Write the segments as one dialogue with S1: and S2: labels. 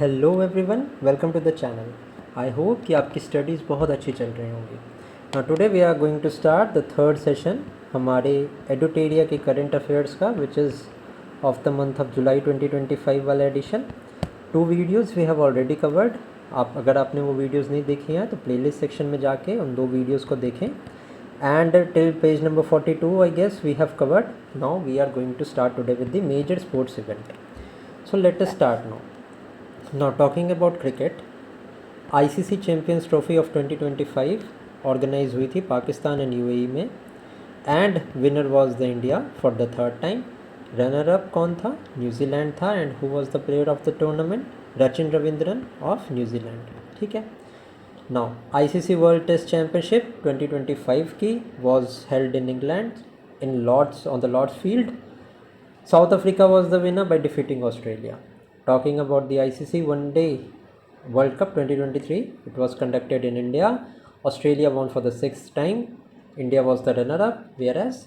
S1: Hello everyone, welcome to the channel. I hope कि आपकी studies बहुत अच्छी चल रही होंगी। Now today we are going to start the third session हमारे एडुटेरिया के करंट अफेयर्स का, which is of the month of July 2025 वाला edition. 2 videos we have already covered. अगर आपने वो वीडियोज़ नहीं देखी हैं तो प्लेलिस्ट सेक्शन में जाके उन 2 वीडियोज़ को देखें। And till page number 42 I guess we have covered. Now we are going to start today with the major sports event. So let us start now. Now talking about cricket, ICC Champions Trophy of 2025 organise हुई थी Pakistan and UAE में, and winner was the India for the third time. Runner up कौन था? New Zealand था। And who was the player of the tournament? Rachin Ravindran of New Zealand. ठीक है। Now ICC World Test Championship 2025 की was held in England in Lord's on the Lord's field. South Africa was the winner by defeating Australia. Talking about the ICC One Day World Cup 2023, it was conducted in India. Australia won for the 6th time. India was the runner-up, whereas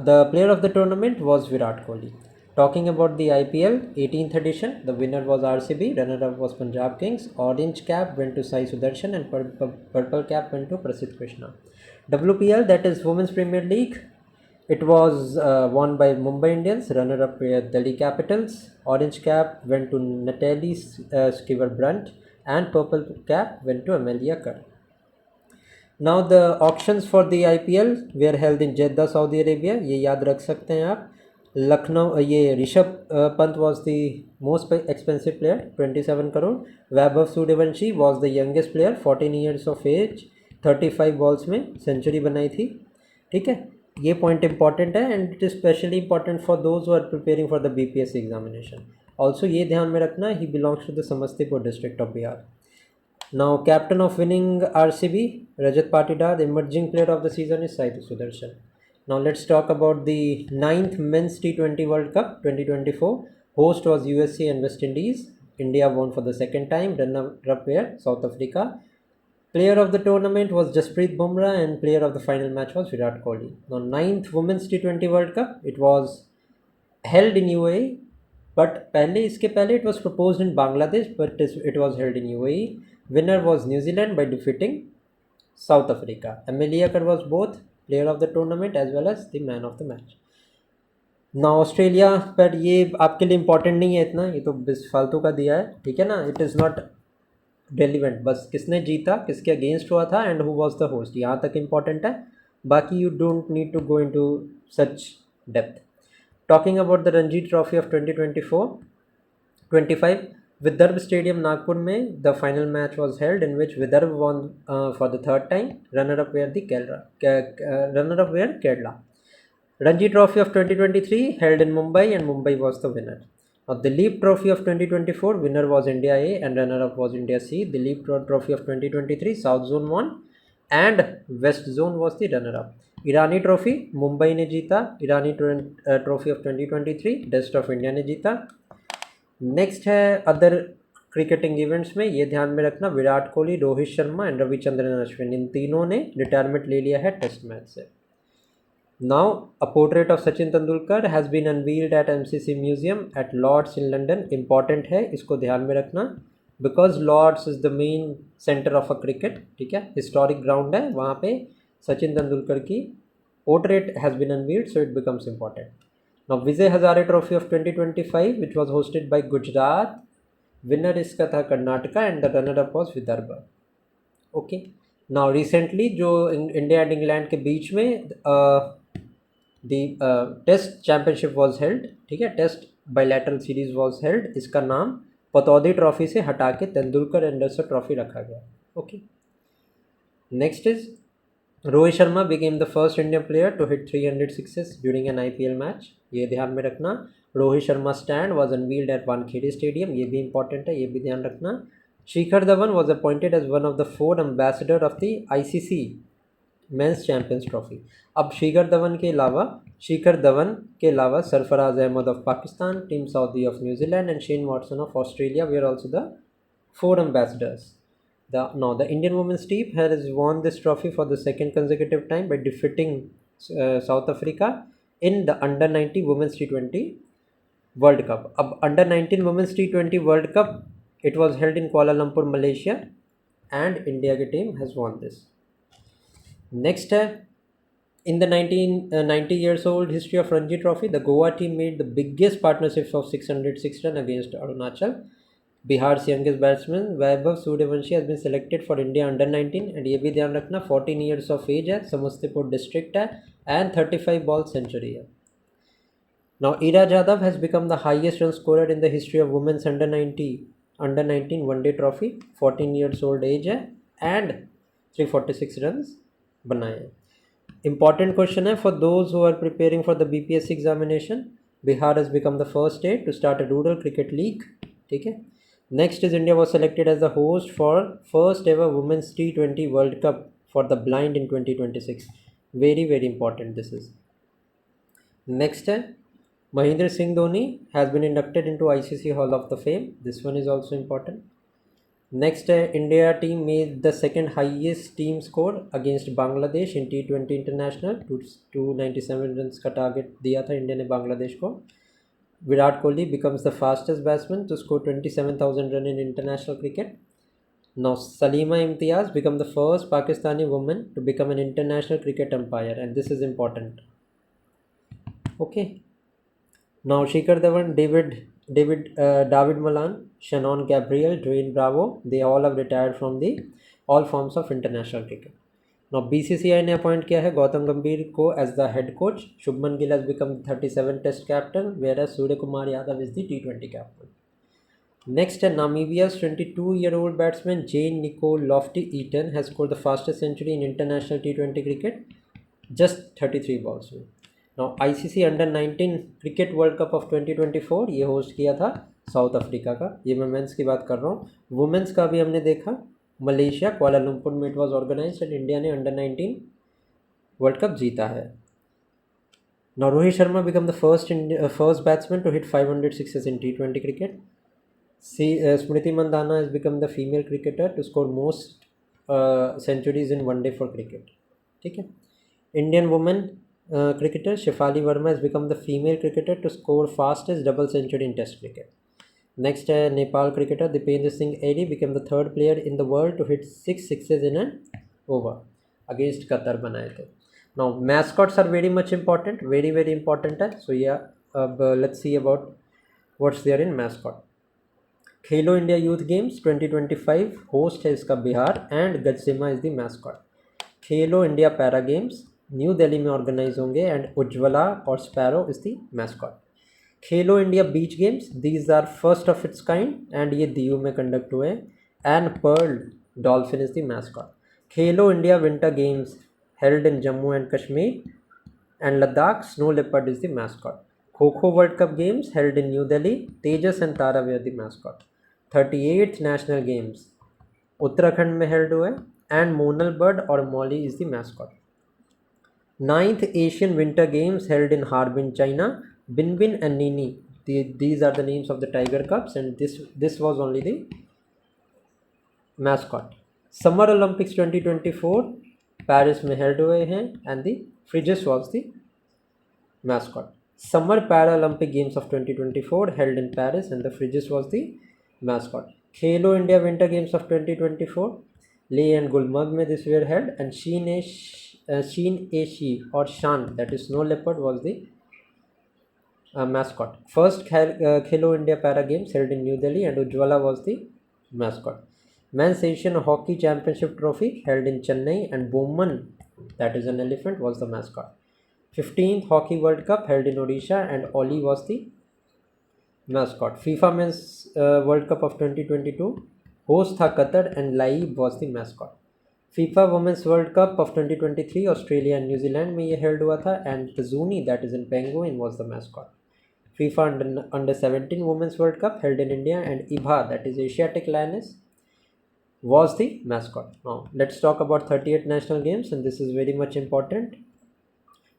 S1: the player of the tournament was Virat Kohli. Talking about the IPL 18th edition, the winner was RCB, runner-up was Punjab Kings. Orange cap went to Sai Sudarshan and purple cap went to Prasidh Krishna. WPL, that is Women's Premier League, it was won by Mumbai Indians, runner-up were Delhi Capitals. Orange cap went to Natalie Sciver-Brunt and purple cap went to Amelia Kerr. Now the auctions for the IPL were held in Jeddah, Saudi Arabia. ये याद रख सकते हैं आप। लखनऊ, ये Rishabh Pant was the most expensive player, 27 crore. Vaibhav Suryavanshi was the youngest player, 14 years of age, 35 balls में century बनाई थी। ठीक है, ये पॉइंट इंपॉर्टेंट है and it is specially important for those who are preparing for the BPSC examination. Also ये ध्यान में रखना, he belongs to the Samastipur district of Bihar. Now captain of winning RCB Rajat Patidar, emerging player of the season is Sai Sudharsan. Now let's talk about the 9th men's T20 world Cup 2024। Host was USA and West Indies. India won for the second time. Runner-up were South Africa. Player of the tournament was Jasprit Bumrah and player of the final match was Virat Kohli. Now 9th Women's T20 World Cup, it was held in UAE, but इसके पहले it was proposed in Bangladesh, but it was held in UAE. Winner was New Zealand by defeating South Africa. Amelia Kerr was both player of the tournament as well as the man of the match. ना Australia पर ये आपके लिए important नहीं है इतना, ये तो बस फालतू का दिया है, ठीक है ना। इट इज़ नॉट रेलिवेंट, बस किसने जीता, किसके अगेंस्ट हुआ था and who was the host, यहाँ तक इंपॉर्टेंट है। बाकी you don't need to go into such depth. Talking about the Ranji Trophy of 2024-25, Vidarbha stadium Nagpur में the final match was held in which Vidarbha won for the third time. Runner up were Kerala. Ranji Trophy of 2023 held in Mumbai and Mumbai was the winner. Now, the Leap Trophy of 2024, winner was India A and runner-up was India C. The Leap Trophy of 2023, South Zone won and West Zone was the runner-up. Irani Trophy, Mumbai ने जीता. Irani Trophy of 2023, Best of India ने जीता. Next है other cricketing events में, ये ध्यान में रखना, विराट कोहली, रोहित शर्मा एंड रविचंद्रन अश्विन, इन तीनों ने रिटायरमेंट ले लिया है टेस्ट मैच से। Now, a portrait of Sachin Tendulkar has been unveiled at MCC Museum at Lord's in London. Important है, इसको ध्यान में रखना, because Lord's is the main center of a cricket, ठीक है, historic ground है, वहाँ पे सचिन तेंदुलकर की portrait has been unveiled, so it becomes important. Now, Vijay Hazare Trophy of 2025, which was hosted by Gujarat, winner इसका था Karnataka and the runner-up was Vidarbha. Okay. Now, recently जो India and England के बीच में the test Championship was held, ठीक है, test bilateral series was held. इसका नाम पतौदी ट्रॉफी से हटा के तेंदुलकर एंडरसन ट्रॉफी रखा गया। Okay, next is Rohit Sharma became the first Indian player to hit 300 sixes during an IPL match. ये ध्यान में रखना, Rohit Sharma stand was unveiled at Wankhede stadium, ये भी इंपॉर्टेंट है, ये भी ध्यान रखना। Shikhar Dhawan was appointed as one of the 4 ambassador of the ICC men's Champions Trophy. अब शिखर धवन के अलावा Sarfaraz Ahmed of Pakistan, Tim Southee of New Zealand and Shane Watson of Australia वे are also the 4 ambassadors. The Indian women's team has won this trophy for the second consecutive time by defeating South Africa in the under 90 women's T20 world Cup. अब under 19 women's T20 world Cup, it was held in Kuala Lumpur Malaysia and India की team has won this. Next है, in the 90 years old history of Ranji Trophy, the Goa team made the biggest partnerships of 606 runs against Arunachal. Bihar's youngest batsman Vaibhav Suryavanshi has been selected for India under 19, and ये भी ध्यान रखना 14 years of age है, Samastipur district है, and 35 ball century है। Now Ira Jadhav has become the highest run scorer in the history of women's under 19 one day trophy, 14 years old age है, and 346 runs बनाए हैं। Important question है, for those who are preparing for the BPSC examination, Bihar has become the first state to start a rural cricket league, ठीक है। Next is India was selected as the host for first ever women's T20 World Cup for the blind in 2026. Very very important this is. Next है, Mahendra Singh Dhoni has been inducted into ICC Hall of the Fame. This one is also important. Next, India team made the second highest team score against Bangladesh in T20 International, 297 runs का target दिया था India ने बांग्लादेश को। Virat Kohli becomes the fastest batsman to score 27,000 runs in international cricket. Now Salima Imtiaz become the first Pakistani woman to become an international cricket umpire, and this is important. Okay. Now Shikhar Dhawan, David Malan, Shannon Gabriel, Dwayne Bravo, they all have retired from the all forms of international cricket. Now BCCI ने appoint किया है गौतम गंभीर को as the head coach. Shubman Gill has become 37 test captain, whereas Suryakumar Yadav is the T20 captain. Next, Namibia's 22-year-old batsman Jane Nicole Lofty-Eaton has scored the fastest century in international T20 cricket, just 33 balls में। Now ICC under 19 cricket world Cup of 2024 ये host किया था south Africa का। ये मैं mains की बात कर रहा हूँ। वुमेंस का भी हमने देखा, मलेशिया कुआलालंपुर में it was organised and India ने अंडर 19 वर्ल्ड कप जीता है। Now Rohit Sharma became the first batsman to hit 500 sixes in T20 cricket. Smriti Mandhana has become the female cricketer to score most centuries in one day for cricket, ठीक है। Indian women cricketer Shefali Verma has become the female cricketer to score fastest double century in Test cricket. Next, Nepal cricketer Dipendra Singh Edi became the third player in the world to hit 6 sixes in an over against Qatar बनाए थे। Now mascots are very much important, very very important है। So yeah, let's see about what's there in mascot. Khelo India youth Games 2025 host है इसका Bihar and Gajasimha is the mascot. Khelo India Para Games New Delhi में organise होंगे and Ujjwala और sparrow is the mascot. Khelo India Beach Games, these are first of its kind and ये दीयू में conduct हुए and pearl dolphin is the mascot. Khelo India Winter Games held in Jammu and Kashmir and Ladakh, snow leopard is the mascot. Kho खो world Cup games held in New Delhi, Tejas and Tara were the mascot. 38th National Games Uttarakhand में held हुए and Monal bird और Mauli is the mascot. 9th Asian Winter Games held in Harbin, China. Binbin and Nini, these are the names of the Tiger Cubs, and this was only the mascot. Summer Olympics 2024 Paris में held हुए हैं and the Frigis was the mascot. Summer Paralympic Games of 2024 held in Paris and the Frigis was the mascot. Khelo India Winter Games of 2024 Leh and Gulmarg में this were held and Sheen A-Shi or Shan, that is snow leopard, was the mascot. First Khelo India Para Games held in New Delhi and Ujjwala was the mascot. Men's Asian Hockey Championship Trophy held in Chennai and Bowman, that is an elephant, was the mascot. 15th Hockey World Cup held in Odisha and Oli was the mascot. FIFA Men's World Cup of 2022 host था Qatar and Laib was the mascot. FIFA women's World Cup of 2023 Australia and New Zealand में ये held हुआ था and Tazuni that is in penguin was the mascot. FIFA under 17 women's World Cup held in India and Ibha that is Asiatic lioness was the mascot. Now let's talk about 38th national games and this is very much important.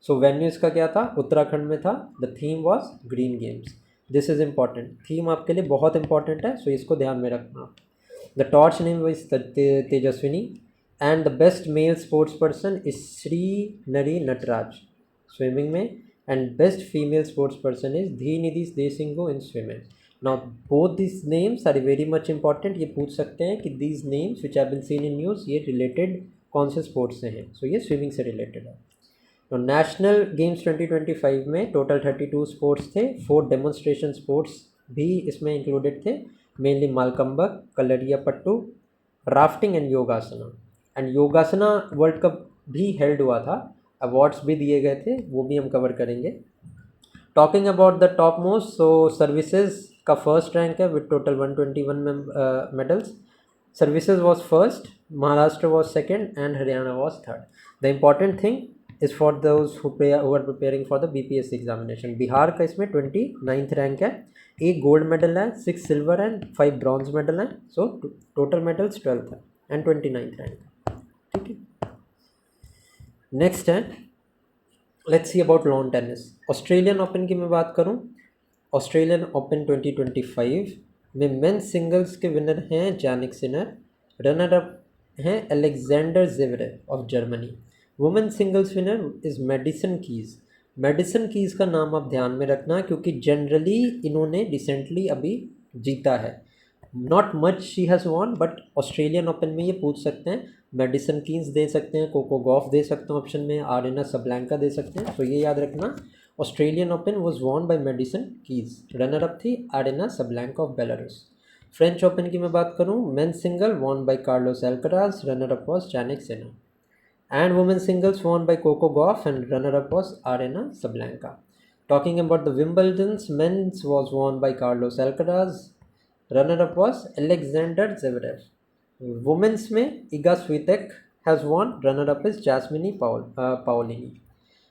S1: So venue इसका क्या था, उत्तराखंड में था. The theme was green games. This is important. Theme आपके लिए बहुत important है, सो इसको ध्यान में रखना. The torch name was Tejaswini and the best male sports person is Sri Nari Nataraj. Swimming में and best female sports person is Dhinidhi Desingo in swimming. Now both these names are very much important. ये पूछ सकते हैं कि these names which have been seen in news ये related कौन से sports से हैं. So ये swimming से related है. तो नेशनल गेम्स 2025 में टोटल 32 स्पोर्ट्स थे. 4 डेमोन्स्ट्रेशन स्पोर्ट्स भी इसमें इंक्लूडेड थे, mainly Mallakhamb, Kalaripayattu, rafting and yogasana. And yogasana World Cup भी हेल्ड हुआ था, अवार्ड्स भी दिए गए थे, वो भी हम कवर करेंगे. Talking about the top most, so services का फर्स्ट रैंक है with total 121 medals. Services was first, Maharashtra was second and Haryana was third. The important thing is for those who are preparing for the BPSC examination. Bihar का इसमें 29th rank है, 1 gold medal है, 6 silver and 5 bronze medal हैं. So total medals 12 है and 29th rank है. ठीक है, next है, let's see about lawn tennis. Australian Open की मैं बात करूं, ऑस्ट्रेलियन ओपन 2025 में मेंस सिंगल्स के विनर हैं जानिक सिनर, रनर अप हैं Alexander Zverev of Germany. Women singles winner is Madison Keys. Madison Keys का नाम आप ध्यान में रखना क्योंकि जनरली इन्होंने रिसेंटली अभी जीता है. Not much she has von, but Australian Open में ये पूछ सकते हैं. मेडिसन कीज़ दे सकते हैं, कोको गॉफ दे सकते हैं ऑप्शन में, आरेना सबलैंका दे सकते हैं. तो ये याद रखना, Australian Open was won by Madison Keys. Runner up थी Aryna Sabalenka of Belarus. French Open की मैं बात करूँ, men's single won by Carlos Alcaraz, runner up was Jannik Sinner. And women singles won by Coco Gauff and runner-up was Arena Sabalenka. Talking about the Wimbledon's, men's was won by Carlos Alcaraz, runner-up was Alexander Zverev. Women's में Iga Swiatek has won, runner-up is Jasmine Paolini.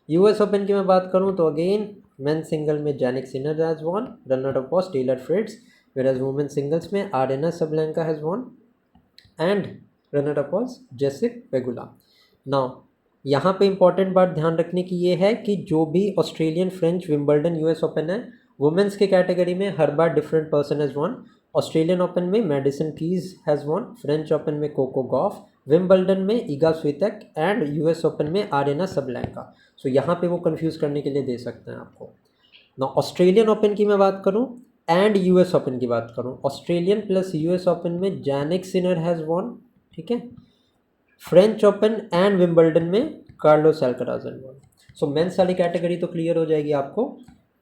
S1: US Open की मैं बात करूँ तो again men's single में Jannik Sinner has won, runner-up was Taylor Fritz, whereas women's singles में Arena Sabalenka has won and runner-up was Jessica Pegula. Now यहाँ पे important बात ध्यान रखने की ये है कि जो भी Australian, French, Wimbledon, US Open है, वुमेंस के कैटेगरी में हर बार different person has won. Australian Open में Madison Keys has won, French Open में कोको गॉफ, विंबलडन में Iga Swiatek and US Open में आरेना सबलैंका. सो यहाँ पे वो कंफ्यूज करने के लिए दे सकते हैं आपको. ना ऑस्ट्रेलियन ओपन की मैं बात करूँ एंड यूएस ओपन की बात करूँ, ऑस्ट्रेलियन प्लस यूएस ओपन में जानिक सिनर हैज़ वन. ठीक है, फ्रेंच ओपन एंड विंबलडन में Carlos Alcaraz has won. So men's वाली कैटेगरी तो क्लियर हो जाएगी आपको.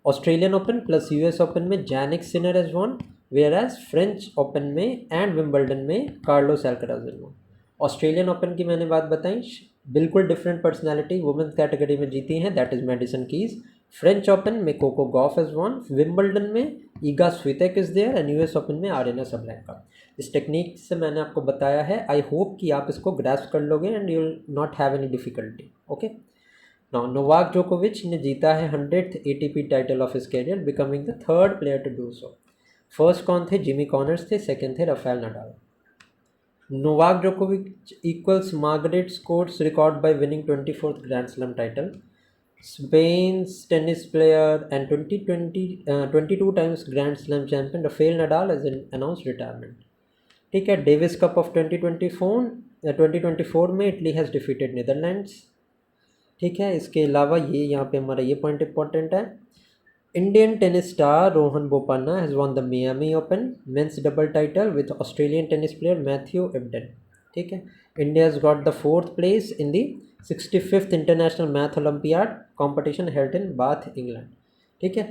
S1: Australian Open plus US Open में Jannik Sinner has won, whereas French Open में एंड विंबलडन में Carlos Alcaraz has won. Australian Open की मैंने बात बताई, बिल्कुल डिफरेंट पर्सनैलिटी वुमेंस कैटेगरी में जीती हैं, that is Madison Keys. French Open में Coco Gauff has won, Wimbledon में Iga Swiatek is there and US Open में आरेना सबलैंका. इस टेक्निक से मैंने आपको बताया है, आई होप कि आप इसको ग्रास्प कर लोगे and you will not have any difficulty. Okay, now Novak जोकोविच ने जीता है 100th ATP title of his career, becoming the third player to do so. First कौन थे? जिमी कॉनर्स थे, सेकेंड थे राफेल नडाल. नोवाक जोकोविच equals Margaret Court's record by winning 24th Grand Slam title. Spain's tennis player and 22 times Grand Slam champion Rafael Nadal has announced retirement. ठीक है, Davis cup of 2024 में Italy has defeated Netherlands. ठीक है, इसके अलावा ये यहाँ पे हमारा ये पॉइंट इंपॉर्टेंट है, Indian tennis star Rohan Bopanna has won the Miami Open men's double title with Australian tennis player Matthew Ebden. ठीक है, India has got the 4th place in the 65th international math olympiad competition held in Bath, England. ठीक है,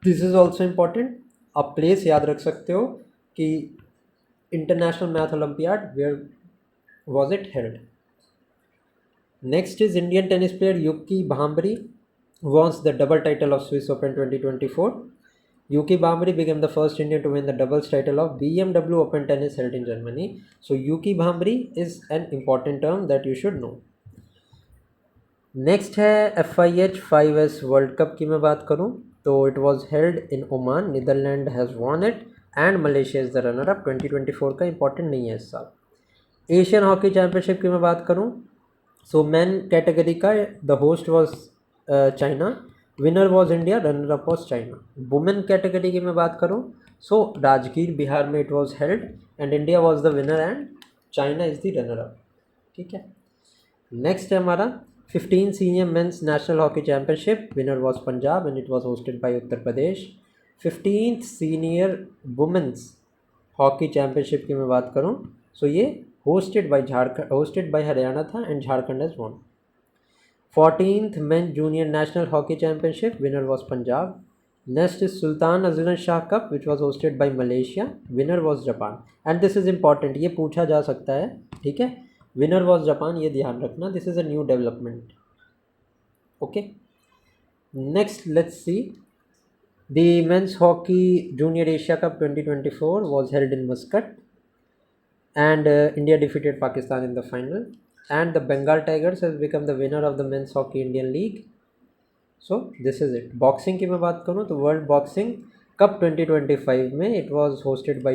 S1: this is also important. आप place याद रख सकते हो कि international math olympiad where was it held. Next is Indian tennis player Yuki Bhambri wants the double title of Swiss Open 2024. Yuki Bhamri became the first Indian to win the doubles title of BMW Open Tennis held in Germany. So Yuki Bhamri is an important term that you should know. Next है FIH 5S world cup की मैं बात करूं तो it was held in Oman, Netherlands has won it and Malaysia is the runner up. 2024 का important नहीं है इस साल. एशियन हॉकी चैम्पियनशिप की मैं बात करूं सो मैन कैटेगरी का the host was China, winner was India, runner up was China. Women category की मैं बात करूं सो राजगीर बिहार में it was held and India was the winner and China is the runner up. ठीक है, नेक्स्ट है हमारा 15 senior men's national hockey championship, winner was Punjab and it was hosted by Uttar Pradesh. 15th senior women's hockey championship की मैं बात करूं सो ये hosted by Haryana था and Jharkhand has won. 14th men junior national hockey championship, winner was Punjab. Next is Sultan Azlan Shah Cup, which was hosted by Malaysia, winner was Japan. And this is important, ये पूछा जा सकता है, ठीक है. Winner was Japan, ये ध्यान रखना. This is a new development. Okay. Next, let's see. The men's hockey junior Asia Cup 2024 was held in Muscat, and India defeated Pakistan in the final. And the Bengal Tigers has become the winner of the men's hockey Indian League. So this is it. Boxing की मैं बात करूँ तो world boxing cup 2025 में it was hosted by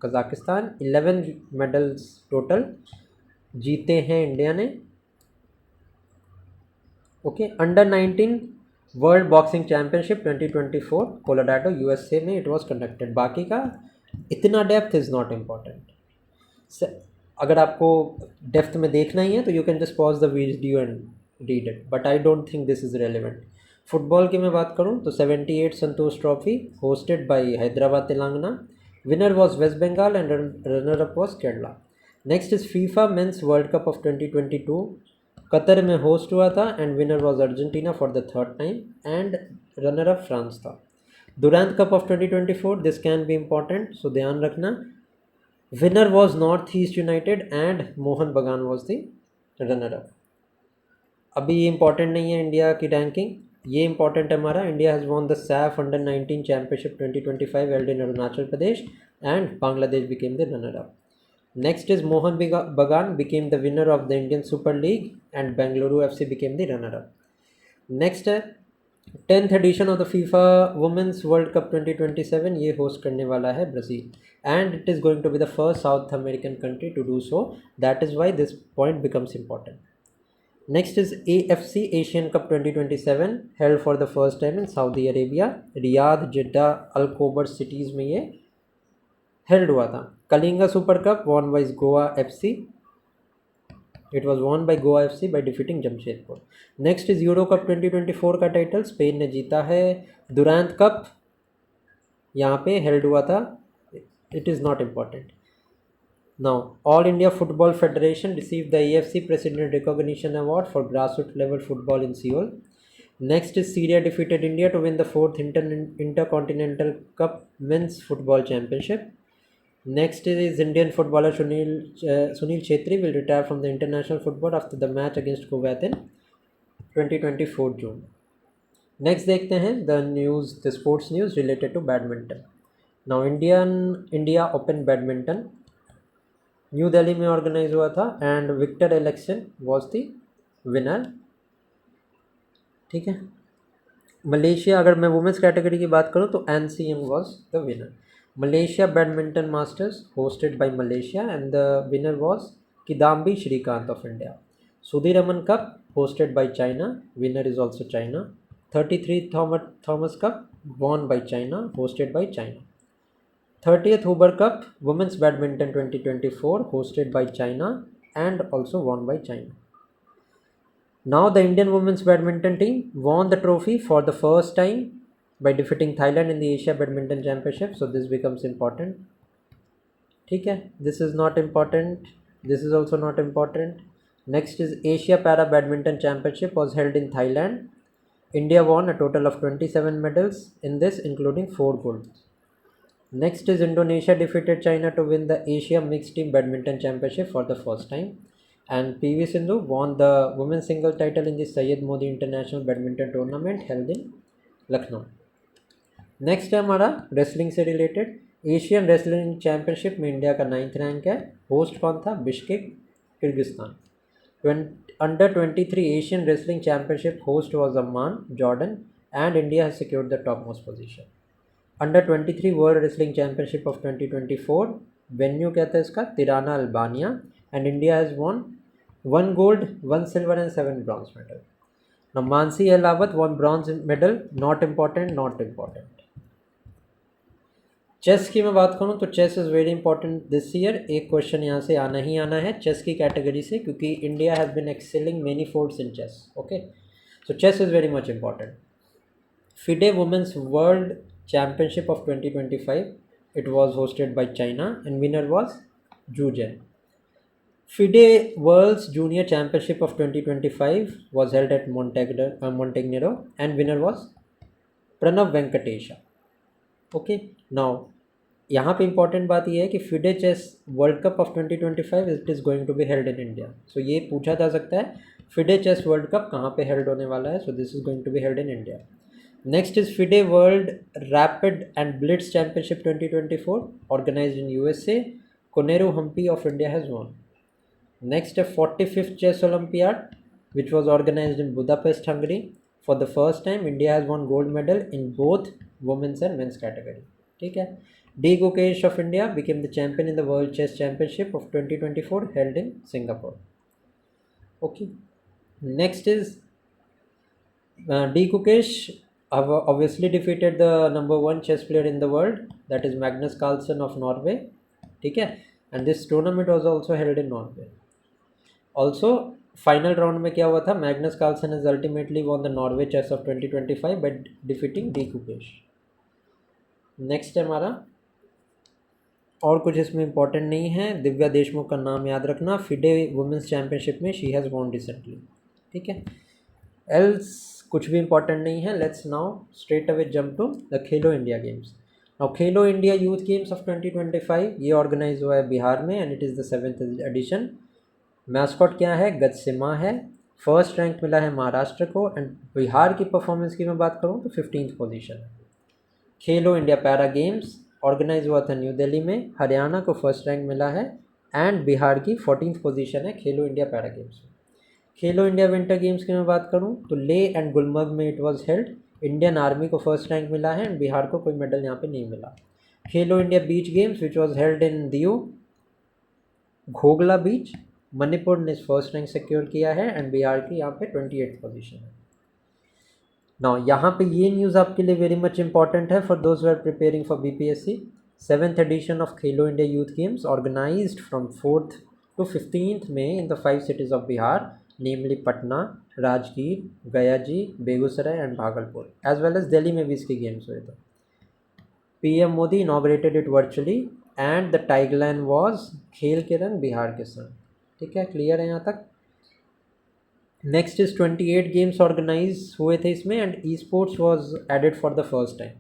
S1: Kazakhstan. 11 medals total जीते हैं India ने. Okay. Under 19 world boxing championship 2024 Colorado USA में इट वाज कंडक्टेड. बाकी का इतना डेप्थ इज़ नॉट इम्पॉर्टेंट. अगर आपको डेप्थ में देखना ही है तो you can just pause the video and read it, but I don't think this is relevant. Football की मैं बात करूं तो 78 Santosh Trophy hosted by Hyderabad Telangana. Winner was West Bengal and runner up was Kerala. Next is FIFA men's world Cup of 2022 Qatar में host हुआ था and winner was Argentina for the third time and runner up France था. Durand cup of 2024 this can be important, so ध्यान रखना. Winner was North East United and Mohan Bagan was the runner up. अभी ये important नहीं है India की ranking, ये important है हमारा. India has won the Saif under 19 championship 2025 held in Arunachal Pradesh and Bangladesh became the runner up. Next is Mohan Bagan became the winner of the Indian Super League and Bengaluru FC became the runner-up. Next है 10th edition of the FIFA Women's World Cup 2027. ये host करने वाला है Brazil and it is going to be the first South American country to do so. That is why this point becomes important. Next is AFC Asian Cup 2027 held for the first time in Saudi Arabia. Riyadh, Jeddah, Al Khobar cities में ये held हुआ था. Kalinga super cup won by Goa FC. It was won by Goa FC by defeating Jamshedpur. Next is euro cup 2024 का title Spain ने जीता है. दुरांत cup यहाँ पे हेल्ड हुआ था. It is not important. Now, All India Football Federation received the AFC President Recognition Award for grassroots level football in Seoul. Next is Syria defeated India to win the 4th Intercontinental Cup Men's Football Championship. Next is Indian footballer Sunil Chhetri will retire from the international football after the match against Kuwait in 2024 June. Next देखते हैं the sports news related to badminton. Now India Open Badminton New Delhi में organise हुआ था and Victor एलेक्सन was the winner. ठीक है. Malaysia, अगर मैं वुमेंस कैटेगरी की बात करूं तो NCM was the winner. Malaysia Badminton Masters hosted by Malaysia and the winner was Kidambi Shrikant of India. Sudhiraman Cup hosted by China, winner is also China. 33 Thomas Cup won by China, hosted by China. 30th Hoover Cup Women's Badminton 2024 hosted by China and also won by China. Now the Indian Women's Badminton team won the trophy for the first time by defeating Thailand in the Asia Badminton Championship, so this becomes important. ठीक है. This is not important. This is also not important. Next is Asia Para Badminton Championship was held in Thailand. India won a total of 27 medals in this, including 4 golds. Next is Indonesia defeated China to win the Asia Mixed Team Badminton Championship for the first time. And PV Sindhu won the women's single title in the Syed Modi International Badminton Tournament held in Lucknow. Next है हमारा wrestling से related. Asian wrestling championship में India का 9th rank है. Host कौन था? Bishkek, Kyrgyzstan. Under 23 Asian wrestling championship host was Amman, Jordan and India has secured the top most position. Under 23 world wrestling championship of 2024 venue क्या था इसका? Tirana, Albania and India has won 1 gold, 1 silver and 7 bronze medal. Now Mansi Elawat won bronze medal. Not important. Chess की मैं बात करूँ तो chess is very important this year. एक question यहाँ से आना ही आना है चेस की कैटेगरी से, क्योंकि India has been excelling many forts in chess. Okay, so chess is very much important. FIDE Women's World Championship of 2025, it was hosted by China and winner was Zhu Zhen. FIDE World's Junior Championship of 2025 was held at Montenegro and winner was Pranav Venkatesha. Okay, now यहाँ पे important बात ये है कि FIDE chess World Cup of 2025 it is going to be held in India. So ये पूछा जा सकता है FIDE चेस वर्ल्ड कप कहाँ पे हेल्ड होने वाला है। So this is going to be held in India. Next is FIDE world rapid and blitz championship 2024 organised in USA। Koneru Humpy of India has won. Next, a 45th Chess Olympiad, which was organized in Budapest, Hungary. For the first time, India has won gold medal in both women's and men's category. ठीक है, D. Gukesh of India became the champion in the World Chess Championship of 2024 held in Singapore. Okay, next is D. Gukesh obviously defeated the number 1 chess player in the world, that is Magnus Carlsen of Norway. ठीक है, and this tournament was also held in Norway. Also final round में क्या हुआ था, Magnus Carlsen is ultimately won the Norway chess of 2025 by defeating D Gukesh. Next है हमारा, और कुछ इसमें इंपॉर्टेंट नहीं है, दिव्या देशमुख का नाम याद रखना, FIDE वुमेंस चैम्पियनशिप में शी हैज़ वॉन रिसेंटली। ठीक है, एल्स कुछ भी इंपॉर्टेंट नहीं है। Let's now straight away jump to the Khelo India games. Now Khelo India youth games of 2025 ये ऑर्गेनाइज हुआ है बिहार में and it is the 7th edition. Mascot क्या है, गजसिमा है। फर्स्ट रैंक मिला है महाराष्ट्र को एंड बिहार की परफॉर्मेंस की मैं बात करूँ तो 15th पोजीशन है। खेलो इंडिया पैरा गेम्स ऑर्गेनाइज हुआ था न्यू दिल्ली में, हरियाणा को फर्स्ट रैंक मिला है एंड बिहार की 14th पोजीशन है खेलो इंडिया पैरा गेम्स में। खेलो इंडिया विंटर गेम्स की मैं बात करूँ तो ले एंड गुलमर्ग में it was held. Indian army को फर्स्ट रैंक मिला है एंड बिहार को कोई मेडल यहाँ पे नहीं मिला। खेलो India Beach games which was held इन दियो घोगला बीच, मणिपुर ने फर्स्ट रैंक सिक्योर किया है एंड बिहार की यहाँ पे 28th पोजीशन है। नाउ यहाँ पे ये न्यूज़ आपके लिए वेरी मच इंपॉर्टेंट है for those who are preparing for BPSC। 7th edition of Khelo India youth Games organised from 4th to 15th May in the 5 cities of Bihar, namely Patna, Rajgir, Gaya ji, Begusarai and Bhagalpur, as well as Delhi में भी इसके games हुए थे। PM Modi inaugurated it virtually and the tagline was खेल के रंग बिहार के संग। ठीक है, क्लियर है यहाँ तक। नेक्स्ट इज 28 गेम्स ऑर्गेनाइज हुए थे इसमें and esports was added for the first time.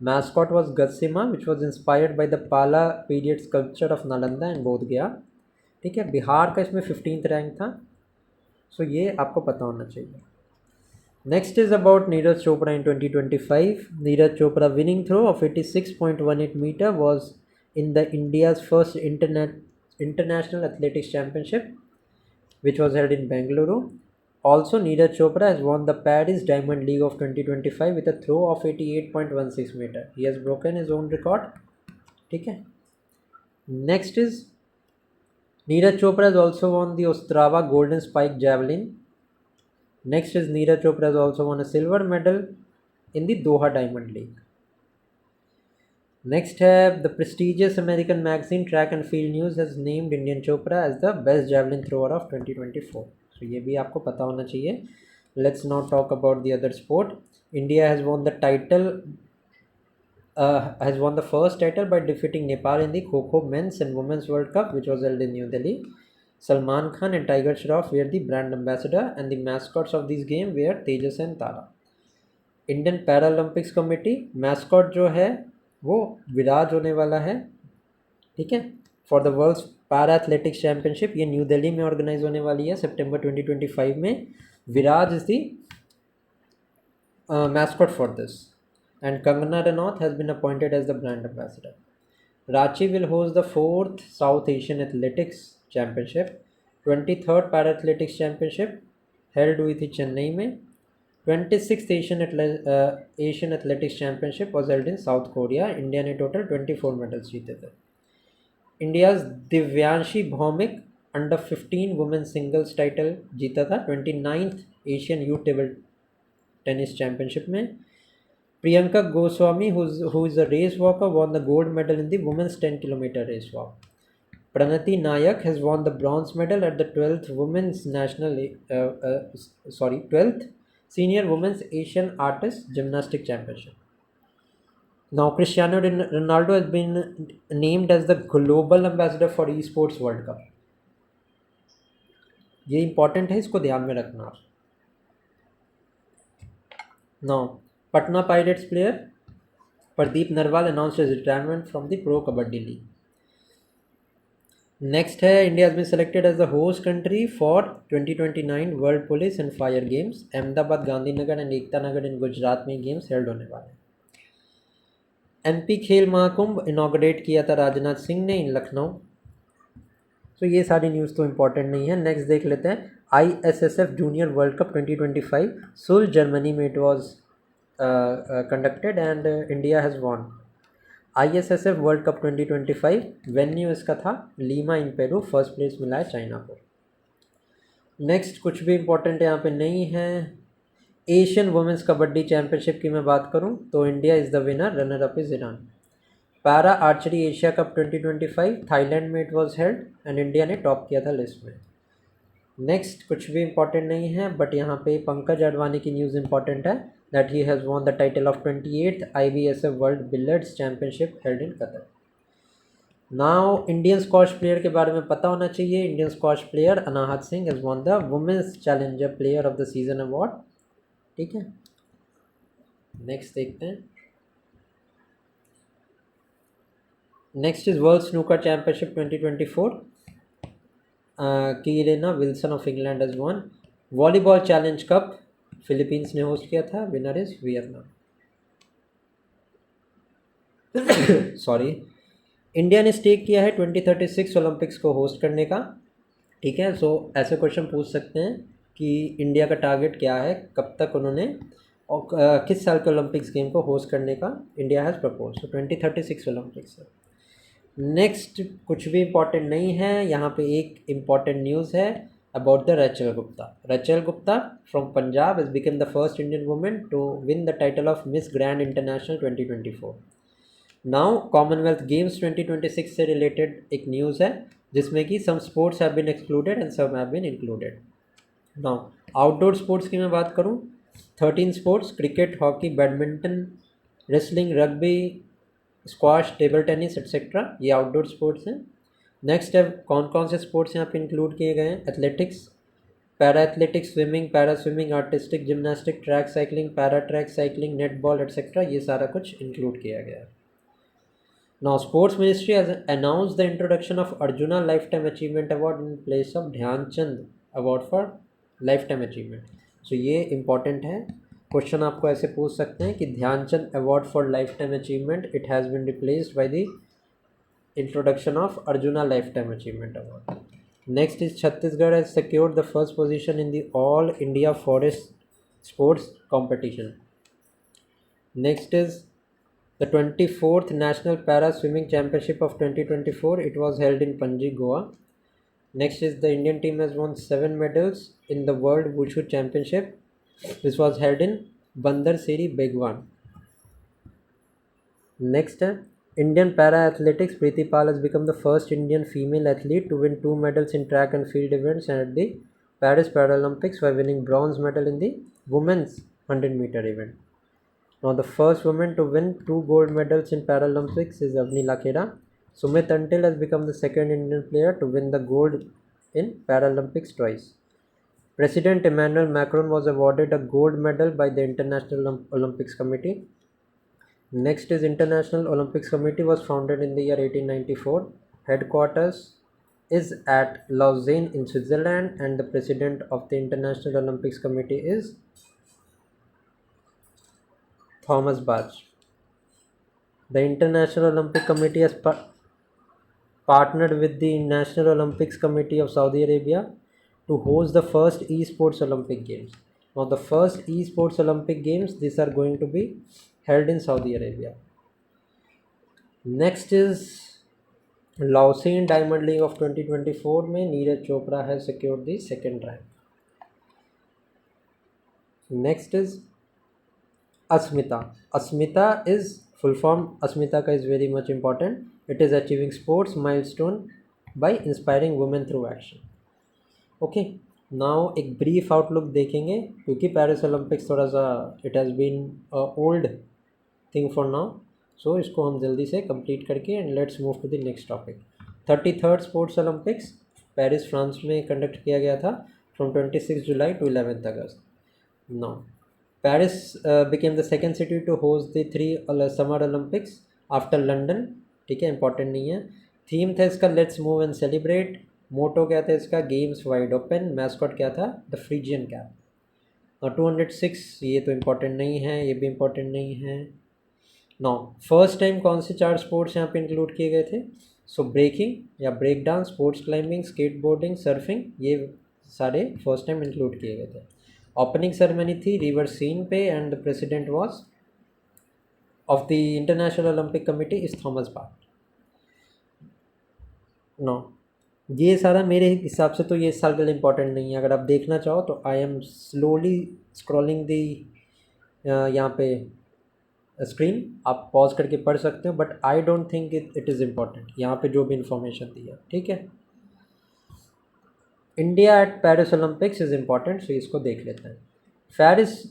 S1: Mascot was Gajasimha which was inspired by the Pala period sculpture of Nalanda and Bodh Gaya. ठीक है, बिहार का इसमें 15th रैंक था। सो ये आपको पता होना चाहिए। Next is about Neeraj Chopra in 2025। Neeraj Chopra winning throw of 86.18 metre was in the India's first international athletics championship, which was held in Bengaluru. Also, Neeraj Chopra has won the Paris Diamond League of 2025 with a throw of 88.16 meter. He has broken his own record. ठीक है, next is Neeraj Chopra has also won the Ostrava Golden Spike Javelin. Next is Neeraj Chopra has also won a silver medal in the Doha Diamond League. Next है the prestigious American magazine Track and Field News has named Indian Chopra as the best javelin thrower of 2024. So ये भी आपको पता होना चाहिए। Let's now talk about the other sport. India has won the title, has won the first title by defeating Nepal in the Kho-Kho Men's and Women's World Cup, which was held in New Delhi. Salman Khan and Tiger Shroff were the brand ambassador, and the mascots of this game were Tejas and Tara. Indian Paralympics Committee mascot जो है वो विराज होने वाला है। ठीक है, for the World's Para Athletics Championship, ये New Delhi में ऑर्गेनाइज होने वाली है सितंबर 2025 में। Viraj is the mascot for this and Kangana Ranaut has been appointed as the brand ambassador. Ranchi will host the 4th South Asian Athletics Championship. 23rd Para Athletics Championship held हुई थी चेन्नई में। 26th Asian Athletics Championship was held in South Korea. India ने total 24 medals जीते थे। India's Divyanshi Bhowmik under 15 women singles title जीता था 29th Asian youth table tennis championship में। Priyanka Goswami, who is a race walker, won the gold medal in the women's 10 km race walk. Pranati Nayak has won the bronze medal at the 12th Senior Women's Asian Artist Gymnastic Championship. Now, Cristiano Ronaldo has been named as the global ambassador for esports World Cup. ये important है, इसको ध्यान में रखना. Now, Patna Pirates player Pardeep Narwal announced his retirement from the Pro Kabaddi League. Next है, India has been selected as the host country for 2029 World Police and Fire Games. Ahmedabad, Gandhinagar and Ekta Nagar in Gujarat में games held होने वाले हैं. MP खेल Mahakumbh inaugurate किया था राजनाथ सिंह ने इन लखनऊ. तो ये सारी न्यूज़ तो इम्पॉर्टेंट नहीं है. नेक्स्ट देख लेते हैं. ISSF जूनियर वर्ल्ड कप 2025 सुल जर्मनी में it was conducted and India has won. ISSF world cup 2025 venue इसका था लीमा इन पेरू. फर्स्ट प्लेस मिला है चाइना को. नेक्स्ट कुछ भी इम्पोर्टेंट यहाँ पे नहीं है. एशियन वुमेंस कबड्डी चैम्पियनशिप की मैं बात करूँ तो India is the winner. Runner up is Iran. Para archery Asia Cup 2025 Thailand में it was held and India ने टॉप किया था लिस्ट में. नेक्स्ट कुछ भी इम्पोर्टेंट नहीं है, बट यहाँ पे पंकज अडवाणी की न्यूज़ इंपॉर्टेंट है that he has won the title of 28th IBSF World Billiards Championship held in Qatar. Now Indian squash player के बारे में पता होना चाहिए. Indian squash player Anahat Singh has won the women's Challenger Player of the Season award. ठीक है, next देखते हैं. Next is World Snooker Championship 2024. Kyren Wilson of England has won. Volleyball Challenge Cup Philippines ने होस्ट किया था. Winner is Vietnam. Sorry, India ने stake किया है 2036 ओलंपिक्स को होस्ट करने का. ठीक है, सो ऐसे क्वेश्चन पूछ सकते हैं कि इंडिया का टारगेट क्या है, कब तक उन्होंने और किस साल के ओलंपिक्स गेम को होस्ट करने का इंडिया हैज़ प्रपोज. तो 2036 ओलंपिक्स है. नेक्स्ट कुछ भी इम्पॉर्टेंट नहीं है. यहाँ पे एक इम्पॉर्टेंट न्यूज़ है about the Rachel Gupta. Rachel Gupta from Punjab has become the first Indian women to win the title of Miss Grand International 2024. Now Commonwealth games 2026 से रिलेटेड एक न्यूज़ है जिसमें कि some sports have been excluded and some have been included. Now outdoor sports की मैं बात करूँ 13 sports cricket, hockey, badminton, wrestling, rugby, squash, table tennis etcetera, ये आउटडोर स्पोर्ट्स हैं. नेक्स्ट है कौन कौन से स्पोर्ट्स यहाँ पे इंक्लूड किए गए हैं. Athletics, para athletics, swimming, para swimming, artistic gymnastic, track cycling, para track cycling, netball etcetera, ये सारा कुछ इंक्लूड किया गया है. Now sports ministry has announce the introduction of Arjuna lifetime achievement award in place of Dhyan Chand award for lifetime achievement. So ये important है. Question आपको ऐसे पूछ सकते हैं कि Dhyanchand award for lifetime achievement it has been replaced by the introduction of Arjuna lifetime achievement award. Next is Chhattisgarh has secured the first position in the all India forest sports competition. Next is the 24th National Para Swimming Championship of 2024. It was held in Panji, Goa. Next is the Indian team has won 7 medals in the World Wushu Championship. This was held in Bandar Seri, Begwan. Next, Indian Para Athletics Preeti Pal has become the first Indian female athlete to win 2 medals in track and field events at the Paris Paralympics by winning bronze medal in the women's 100-meter event. Now the first woman to win 2 gold medals in Paralympics is Avni Lakera. Sumit Until has become the second Indian player to win the gold in Paralympics twice. President Emmanuel Macron was awarded a gold medal by the International Olympics Committee. Next is International Olympics Committee was founded in the year 1894. Headquarters is at Lausanne in Switzerland and the president of the International Olympics Committee is Thomas Bach. The International Olympic Committee has partnered with the National Olympics Committee of Saudi Arabia to host the first esports Olympic Games. Now the first esports Olympic Games, these are going to be held in Saudi Arabia. Next is Lausanne Diamond League of 2024 में Neeraj Chopra has secured the second rank. Next is Asmita. Asmita is full form. Asmita का is very much important. It is achieving sports milestone by inspiring women through action. Okay. Now एक brief outlook देखेंगे क्योंकि Paris Olympics थोड़ा सा it has been old thing for now. So इसको हम जल्दी से कंप्लीट करके and let's move to the next topic. 33rd sports Olympics Paris France में कंडक्ट किया गया था from 26 July to 11 August. Now Paris became the second city to host the 3 summer Olympics after London. ठीक है, इंपॉर्टेंट नहीं है. थीम था इसका लेट्स मूव एंड सेलिब्रेट. मोटो क्या था इसका गेम्स वाइड ओपन. मैस्कॉट क्या था द फ्रीजियन कैप. और 206 ये तो इम्पोर्टेंट नहीं है, ये भी इम्पोर्टेंट नहीं है. नो फर्स्ट टाइम कौन से 4 स्पोर्ट्स यहाँ पे इंक्लूड किए गए थे. सो ब्रेकिंग या break dance, sports climbing, skateboarding, surfing, ये सारे फर्स्ट टाइम इंक्लूड किए गए थे. ओपनिंग सेरेमनी थी रिवर सीन पे and the president was of the international Olympic committee is Thomas बार्ट. नो ये सारा मेरे हिसाब से तो ये इस साल के लिए इम्पोर्टेंट नहीं है. अगर आप देखना चाहो तो I am slowly scrolling the यहाँ पे स्क्रीन. आप पॉज करके पढ़ सकते हो but I don't think it is important यहाँ पे जो भी इंफॉर्मेशन दी है. ठीक है, India at Paris Olympics is important, so इसको देख लेते हैं. Paris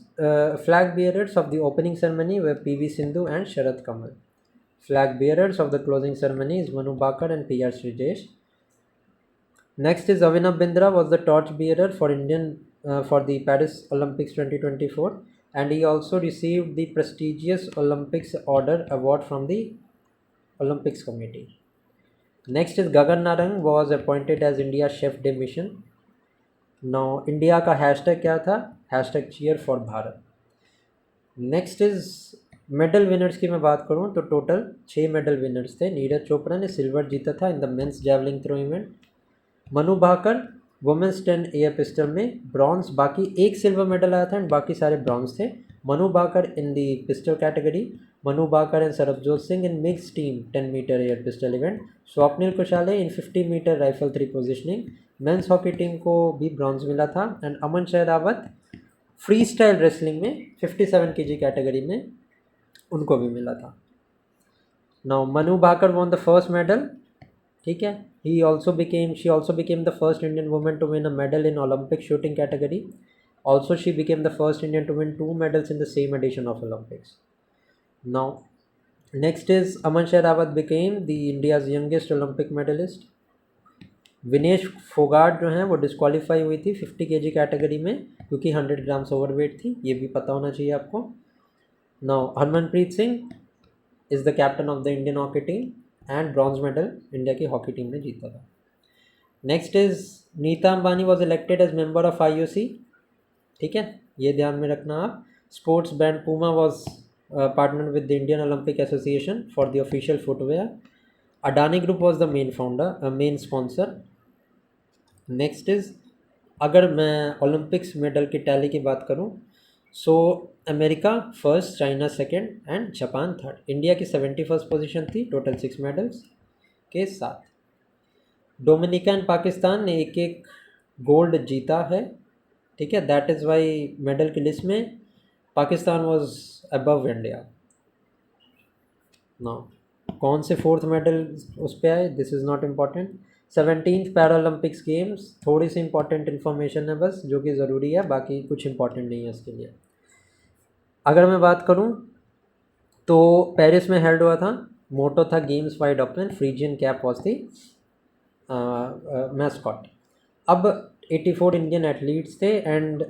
S1: flag bearers of the opening ceremony were P V. Sindhu and Sharath Kamal. Flag bearers of the closing ceremony is Manu Bhaker and P R. Sreejesh. Next is Avinav Bindra was the torch bearer for Indian for the Paris Olympics 2024 and he also received the prestigious Olympics Order Award from the Olympics Committee. Next is Gagan Narang was appointed as India's chef de mission. Now India का hashtag क्या था, hashtag cheer for Bharat. Next is medal winners की मैं बात करूँ तो total 6 medal winners थे. नीरज चोपड़ा ने सिल्वर जीता था in the men's javelin throw event. Manu Bhaker women's 10 air pistol में ब्रॉन्ज. बाकी एक सिल्वर मेडल आया था एंड बाकी सारे ब्रॉन्ज थे. Manu Bhaker in the pistol category. Manu Bhaker and Sarabjot Singh in mixed team 10 metre air pistol event. Swapnil Kusale in 50 metre rifle 3 positioning. Men's hockey team को भी ब्रॉन्ज मिला था and Aman Sehrawat freestyle wrestling में 57 kg कैटेगरी में उनको भी मिला था. Now Manu Bhaker won the first medal. ठीक है, she also became the first Indian woman to win a medal in Olympic shooting category. Also, she became the first Indian to win 2 medals in the same edition of Olympics. Now, next is Aman Shehrawat became the India's youngest Olympic medalist. Vinesh Phogat जो हैं वो disqualify हुई थी 50 kg category में क्योंकि 100 grams overweight थी. ये भी पता होना चाहिए आपको. Now Harmanpreet Singh is the captain of the Indian hockey team and bronze medal India की हॉकी टीम ने जीता था. Next is Nita Ambani was elected as member of IOC. ठीक है, ये ध्यान में रखना आप. Sports brand Puma was partner with the Indian Olympic association for the official footwear. Adani group was the main sponsor. Next is अगर मैं ओलंपिक्स मेडल की टैली की बात करूँ so America first, China second and Japan third. India की 71st position थी total 6 medals के साथ. डोमिनिका एंड पाकिस्तान ने एक एक गोल्ड जीता है. ठीक है, दैट इज़ वाई मेडल की लिस्ट में Pakistan was above India. Now कौन से 4th मेडल उस पर आए this is not important. 17th Paralympics games थोड़ी सी इंपॉर्टेंट इन्फॉर्मेशन है बस जो कि ज़रूरी है, बाकी कुछ इंपॉर्टेंट नहीं है इसके लिए. अगर मैं बात करूं तो पेरिस में हेल्ड हुआ था. मोटो था games wide open. Phrygian cap was the mascot. अब 84 इंडियन एथलीट्स थे एंड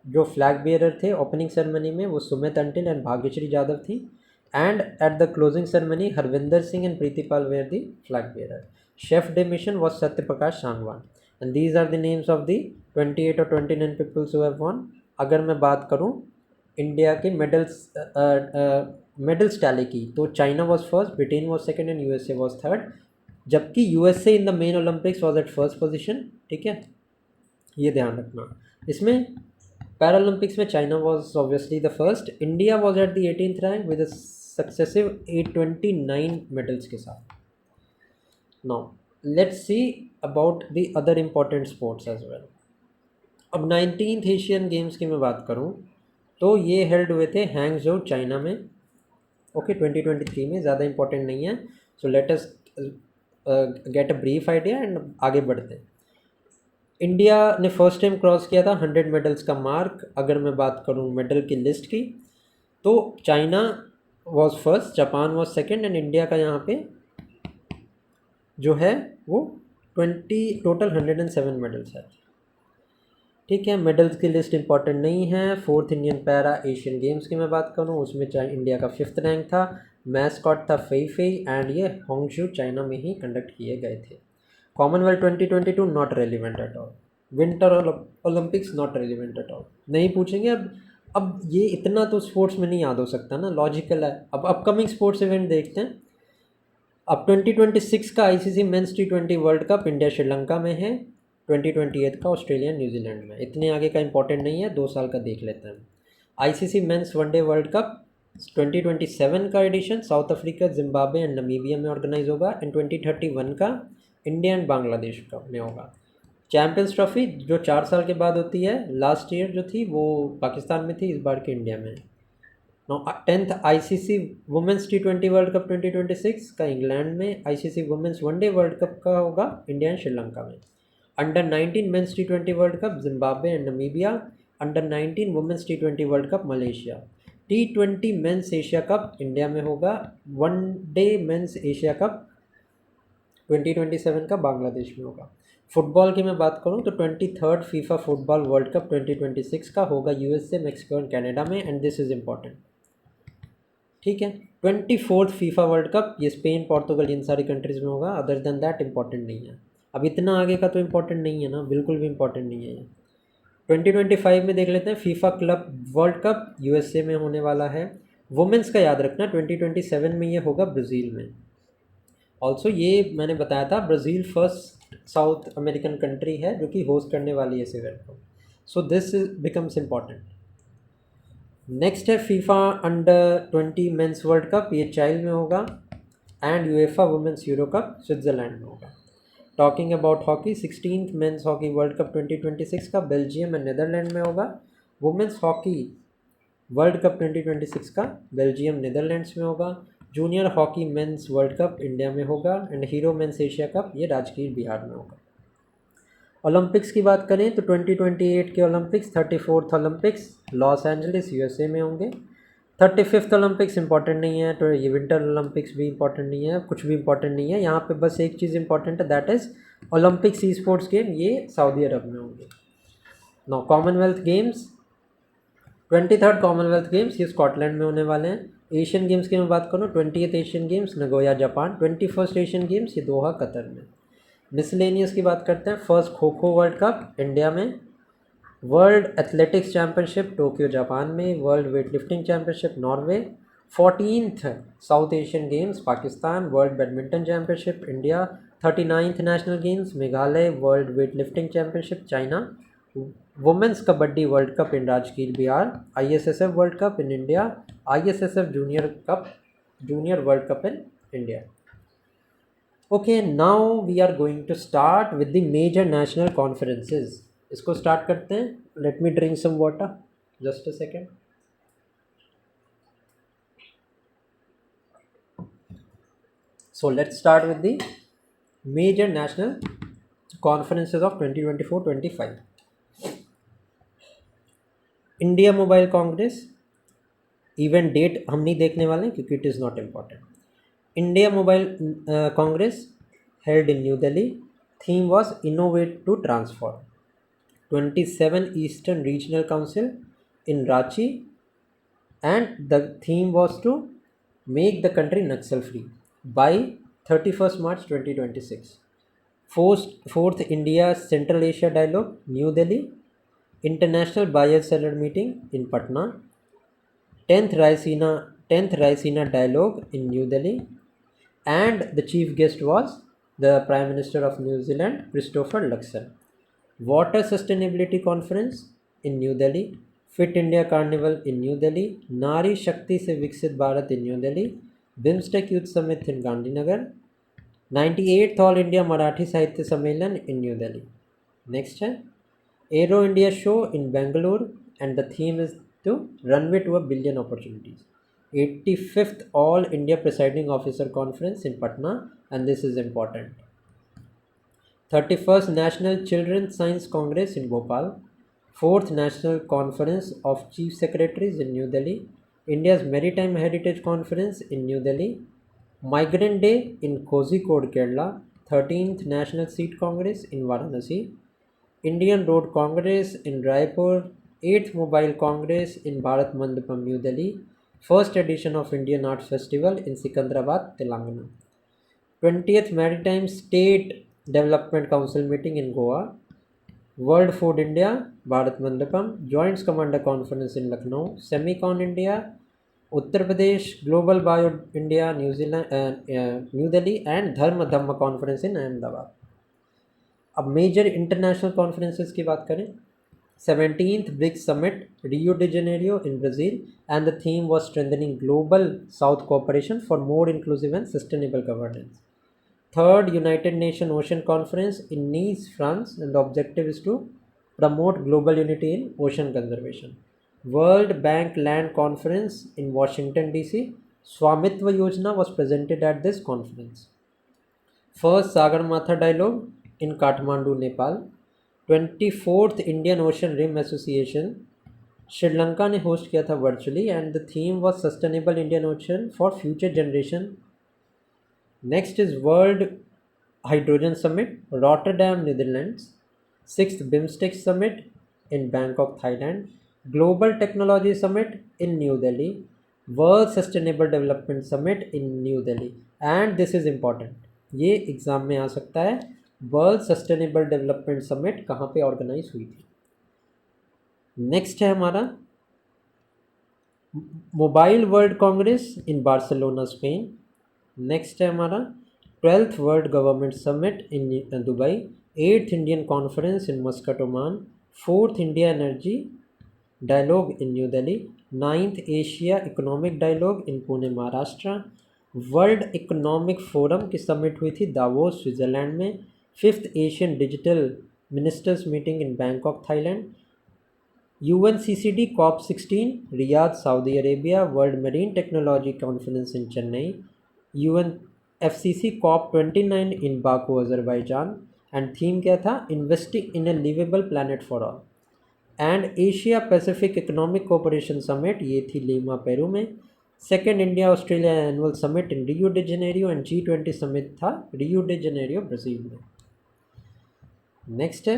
S1: जो फ्लैग बियरर थे ओपनिंग सेरेमनी में वो सुमित अंटिल एंड भाग्यश्री जाधव थी and at the closing ceremony Harvinder Singh and Preetipal were the flag bearer. Chef de mission was Satya Prakash Sangwan and these are the names of the 28 और 29 peoples who have von. अगर मैं बात करूं इंडिया के मेडल्स टैली की तो China was first, Britain was second and USA was third. जबकि USA in the main Olympics was at first position. ठीक है, ये ध्यान रखना. इसमें पैरालंपिक्स में China was obviously the first. India was at the 18th rank with successive 829 medals के साथ. Now let's see about the other important sports as well. अब 19th एशियन गेम्स की मैं बात करूँ तो ये हेल्ड हुए थे हैंगझोउ चाइना में, ओके 2023 में, ज़्यादा इंपॉर्टेंट नहीं है। सो let us get a brief idea and आगे बढ़ते हैं। इंडिया ने फर्स्ट टाइम क्रॉस किया था 100 मेडल्स का मार्क। अगर मैं बात करूँ मेडल की लिस्ट की, तो China was first, Japan was second and India का यहाँ पे जो है वो 20 टोटल 107 मेडल्स है। ठीक है, मेडल्स की लिस्ट इंपॉर्टेंट नहीं है। Fourth Indian para Asian games की मैं बात करूँ, उसमें चाहे इंडिया का 5th रैंक था। मैस्कॉट था फेई फेई एंड ये होंगशू चाइना में ही कंडक्ट किए गए थे। Commonwealth 2022 not relevant at all. Winter Olympics not relevant at all, नहीं पूछेंगे। अब ये इतना तो स्पोर्ट्स में नहीं याद हो सकता ना, लॉजिकल है। अब अपकमिंग स्पोर्ट्स इवेंट देखते हैं। अब 2026 का ICC men's T20 world cup India Sri Lanka में है। 2028 का ऑस्ट्रेलिया न्यूजीलैंड में। इतने आगे का इंपॉर्टेंट नहीं है, 2 साल का देख लेते हैं। ICC men's one day world cup 2027 का edition South Africa, Zimbabwe and Namibia में ऑर्गेनाइज होगा। एंड 2031 का इंडिया एंड बांग्लादेश का में होगा। चैम्पियंस ट्रॉफी जो 4 साल के बाद होती है, लास्ट ईयर जो थी वो पाकिस्तान में थी, इस बार के इंडिया में। No 10th ICC women's T20 world cup 2026 का इंग्लैंड में। ICC women's one day world cup का होगा इंडिया एंड श्रीलंका में। Under 19 men's T20 world cup Zimbabwe and Namibia. Under 19 women's T20 world cup Malaysia. T20 men's Asia cup India में होगा। One day mains Asia cup 2027 का बांग्लादेश में होगा। Football की मैं बात करूं तो 23rd FIFA football world cup 2026 का होगा यूएसए, मैक्सिको एंड कनाडा में। एंड दिस इज़ इम्पॉर्टेंट, ठीक है। 24th फीफा वर्ल्ड कप ये स्पेन, पोर्तुगल, इन सारी कंट्रीज़ में होगा। अदर देन दैट इंपॉर्टेंट नहीं है। अब इतना आगे का तो इंपॉर्टेंट नहीं है ना, बिल्कुल भी इंपॉर्टेंट नहीं है ये। 2025 में देख लेते हैं। FIFA club world cup USA में होने वाला है। वुमेंस का याद रखना 2027 में ये होगा ब्राज़ील में। ऑल्सो ये मैंने बताया था, Brazil first south American country है जो कि होस्ट करने वाली है इस इवेंट को। So this becomes important. Next है FIFA under 20 men's world cup, ये चाइल्ड में होगा। And UEFA women's Euro cup Switzerland में होगा। Talking about hockey, 16th men's hockey world cup 2026 का बेल्जियम एंड नीदरलैंड में होगा। वुमेंस हॉकी वर्ल्ड कप 2026 का बेल्जियम नीदरलैंड्स में होगा। Junior hockey men's world cup India में होगा। And Hero men's Asia cup ये राजगीर बिहार में होगा। ओलंपिक्स की बात करें तो 2028 के Olympics, 34th Olympics Los Angeles USA में होंगे। 35th ओलंपिक्स इंपॉर्टेंट नहीं है, तो ये विंटर ओलंपिक्स भी इंपॉर्टेंट नहीं है, कुछ भी इंपॉर्टेंट नहीं है। यहाँ पे बस एक चीज़ इंपॉर्टेंट है, that is Olympics esports game, ये सऊदी अरब में होंगे। No Commonwealth games, 23rd Commonwealth games ये स्कॉटलैंड में होने वाले हैं। एशियन गेम्स की मैं बात करूँ, 20th Asian games Nagoya Japan. 21st Asian games ये दोहा कतर में। मिसलेनियस की बात करते हैं। फर्स्ट खो खो वर्ल्ड कप इंडिया में। World athletics championship Tokyo Japan में। World weightlifting championship Norway. 14th South Asian games Pakistan. World badminton championship India. 39th national games Meghalaya. World weightlifting championship China. Women's kabaddi world cup in Rajgir Bihar. ISSF world cup in India. ISSF junior world cup in India. Okay, now we are going to start with the major national conferences. इसको start करते हैं। Let me drink some water, just a second. So let's start with the major national conferences of 2024-25। India Mobile Congress, event date हम नहीं देखने वाले क्योंकि it is not important. India Mobile Congress held in New Delhi. Theme was Innovate to Transform. 27 Eastern Regional Council in Ranchi, and the theme was to make the country Naxal free by 31st March 2026. Fourth India Central Asia Dialogue, New Delhi. International Buyer Seller Meeting in Patna. 10th Raisina Dialogue in New Delhi. And the chief guest was the Prime Minister of New Zealand, Christopher Luxon. Water Sustainability Conference in New Delhi. Fit India Carnival in New Delhi. Nari Shakti Se Viksit Bharat in New Delhi. BIMSTEC Youth Summit in Gandhinagar. 98th All India Marathi Sahitya Sammelan in New Delhi. Next है Aero India Show in Bangalore, and the theme is to runway to a billion opportunities. 85th All India Presiding Officer Conference in Patna, and this is important. 31st National Children's Science Congress in Bhopal. 4th National Conference of Chief Secretaries in New Delhi. India's Maritime Heritage Conference in New Delhi. Migrant Day in Kozhikode, Kerala. 13th National Seat Congress in Varanasi. Indian Road Congress in Raipur. 8th Mobile Congress in Bharat Mandapam, New Delhi. First edition of Indian Arts Festival in Sikandrabad, Telangana. 20th Maritime State Development Council meeting in Goa. World Food India, Bharat Mandapam. Joint Commander Conference in Lucknow. Semicon India, Uttar Pradesh. Global Bio India, New Zealand, New Delhi, and Dharma Dhamma Conference in Ahmedabad. अब major international conferences की बात करें, 17th BRICS Summit, Rio de Janeiro in Brazil, and the theme was strengthening global South cooperation for more inclusive and sustainable governance. 3rd United Nations Ocean Conference in Nice, France, and the objective is to promote global unity in ocean conservation. World Bank Land Conference in Washington DC, Swamitva Yojana was presented at this conference. First Sagarmatha Dialogue in Kathmandu, Nepal. 24th Indian Ocean Rim Association, Sri Lanka ने host किया था virtually, and the theme was sustainable Indian ocean for future generation. Next is world hydrogen summit, Rotterdam, Netherlands. 6th BIMSTEC summit in Bangkok, Thailand. Global technology summit in New Delhi. World sustainable development summit in New Delhi. And this is important, ये exam में आ सकता है. World sustainable development summit कहाँ पे organise हुई थी. Next है हमारा mobile world congress in Barcelona, Spain. Next है हमारा 12th world government summit in Dubai. 8th Indian conference in Muscat, Oman. 4th India energy dialogue in New Delhi. 9th Asia economic dialogue in Pune, Maharashtra. World economic forum की summit हुई थी Davos, Switzerland में. 5th Asian digital ministers meeting in Bangkok, Thailand. UNCCD COP16 Riyadh, Saudi Arabia. World marine technology conference in Chennai. UNFCCC COP29 in Baku, Azerbaijan. And theme क्या था, investing in a liveable planet for all. And Asia Pacific economic cooperation summit, ये थी Lima, Peru में. Second India Australia annual summit in Rio de Janeiro, and G20 summit था Rio de Janeiro, Brazil में. Next है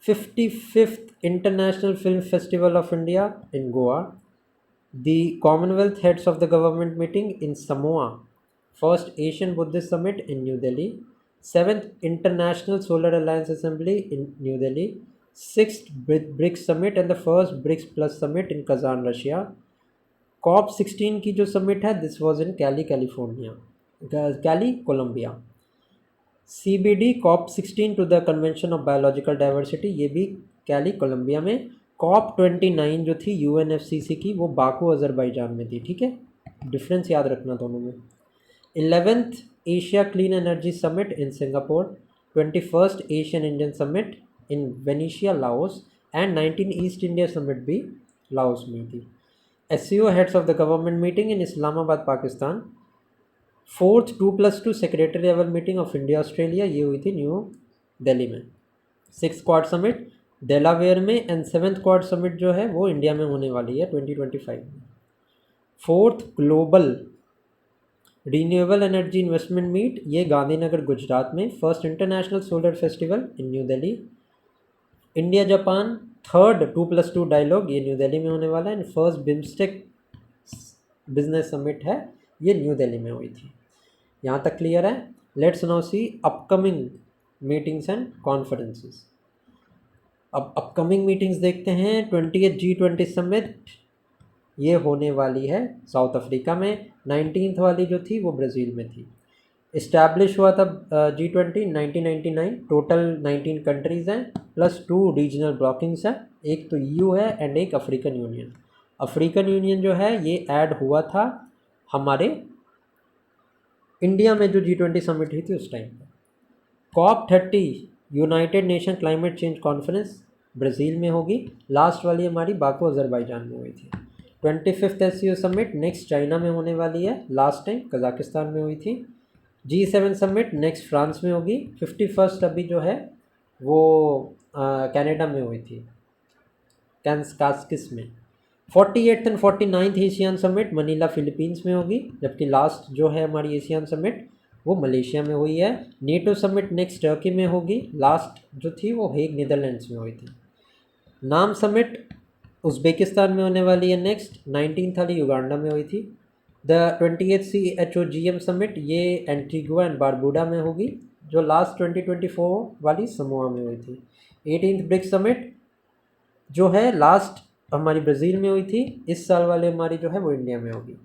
S1: 55th international film festival of India in Goa. The Commonwealth heads of the government meeting in Samoa. First Asian Buddhist summit in New Delhi. 7th international solar alliance assembly in New Delhi. 6th BRICS summit and the first BRICS plus summit in Kazan, Russia. COP16 की जो summit है, this was in Cali, California, Cali, Colombia. CBD COP16 to the convention of biological diversity, ये भी कैली, Colombia में. COP29 जो थी UNFCCC की, वो बाकू, अजरबैजान में थी. ठीक है, डिफरेंस याद रखना दोनों में. 11th Asia clean energy summit in Singapore. 21st Asian Indian summit in Venetia, Laos. And 19 east India summit भी लाओस में थी. SCO heads of the government meeting in Islamabad, Pakistan. 4th 2+2 secretary level meeting of India Australia, ये हुई थी new Delhi में. 6th quad summit Delaware में. And 7th quad summit जो है वो इंडिया में होने वाली है 2025 में. 4th global renewable energy investment meet, ये गांधीनगर, गुजरात में. First international solar festival in New Delhi. India Japan 3rd 2+2 dialogue, ये न्यू दिल्ली में होने वाला है. And first BIMSTEC business summit है, ये न्यू दिल्ली में हुई थी. यहाँ तक क्लियर है. Let's now see upcoming meetings and conferences. अब अपकमिंग मीटिंग्स देखते हैं. 20th G20 समिट, ये होने वाली है साउथ अफ्रीका में. 19th वाली जो थी वो ब्राज़ील में थी. इस्टेब्लिश हुआ था G20 1999. टोटल 19 कंट्रीज़ हैं प्लस 2 रीजनल ब्लॉकिंग्स हैं. एक तो EU है एंड एक अफ्रीकन यूनियन. अफ्रीकन यूनियन जो है ये ऐड हुआ था हमारे इंडिया में जो G20 समिट हुई थी उस टाइम पर. COP30 United nation climate change conference, Brazil में होगी। लास्ट वाली हमारी बाकू अज़रबैजान में हुई थी। 25th SCO summit next China में होने वाली है, लास्ट टाइम कज़ाकिस्तान में हुई थी। G7 समिट नेक्स्ट फ्रांस में होगी। 51st अभी जो है वो कनाडा में हुई थी, कास्किस में। 48th and 49th Asian summit Manila Philippines में होगी, जबकि लास्ट जो है हमारी एशियन समिट वो मलेशिया में हुई है। नेटो समिट नेक्स्ट टर्की में होगी, लास्ट जो थी वो हेग नीदरलैंड्स में हुई थी। नाम समिट उज़्बेकिस्तान में होने वाली है नेक्स्ट, 19th वाली युगांडा में हुई थी। द 28th CHOGM समिट ये एंटीगुआ एंड बारबूडा में होगी, जो लास्ट 2024 वाली समोआ में हुई थी। 18th ब्रिक्स समिट जो है लास्ट हमारी ब्राज़ील में हुई थी, इस साल वाले हमारी जो है वो इंडिया में होगी।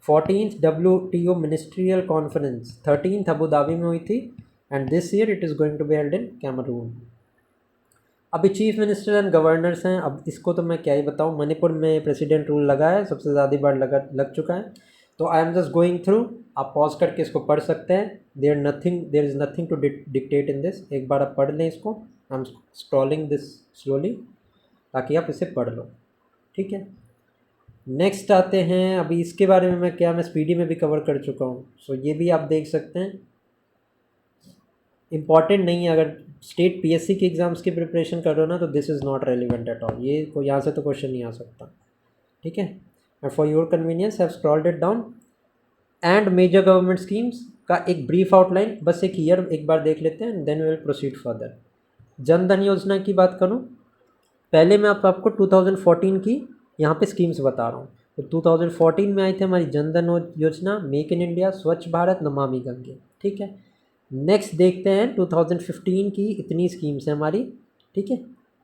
S1: 14th WTO ministerial conference 13th Abu Dhabi में हुई थी, and this year it is going to be held in Cameroon. अभी चीफ मिनिस्टर एंड गवर्नर्स हैं, अब इसको तो मैं क्या ही बताऊँ। मणिपुर में प्रेसिडेंट रूल लगा है, सबसे ज़्यादा बार लग चुका है, तो I am just going through, आप पॉज करके इसको पढ़ सकते हैं। There is nothing to dictate in this, एक बार आप पढ़ लें इसको। I am scrolling this slowly ताकि आप इसे पढ़ लो, ठीक है। नेक्स्ट आते हैं, अभी इसके बारे में मैं स्पीडी में भी कवर कर चुका हूँ, सो ये भी आप देख सकते हैं। इम्पॉर्टेंट नहीं है, अगर स्टेट PSC के एग्ज़ाम्स की प्रिपरेशन कर रहे हो ना, तो this is not relevant at all, ये को यहाँ से तो क्वेश्चन नहीं आ सकता, ठीक है। And for your convenience have scrolled it down. And major government schemes का एक ब्रीफ आउटलाइन, बस एक ईयर एक बार देख लेते हैं, then we will proceed further. Jan Dhan योजना की बात करूँ, पहले मैं आपको 2014 की यहाँ पे स्कीम्स बता रहा हूँ। तो 2014 में आई थी हमारी जन धन योजना, मेक इन इंडिया, स्वच्छ भारत, नमामि गंगे, ठीक है। नेक्स्ट देखते हैं 2015 की, इतनी स्कीम्स हैं हमारी, ठीक है।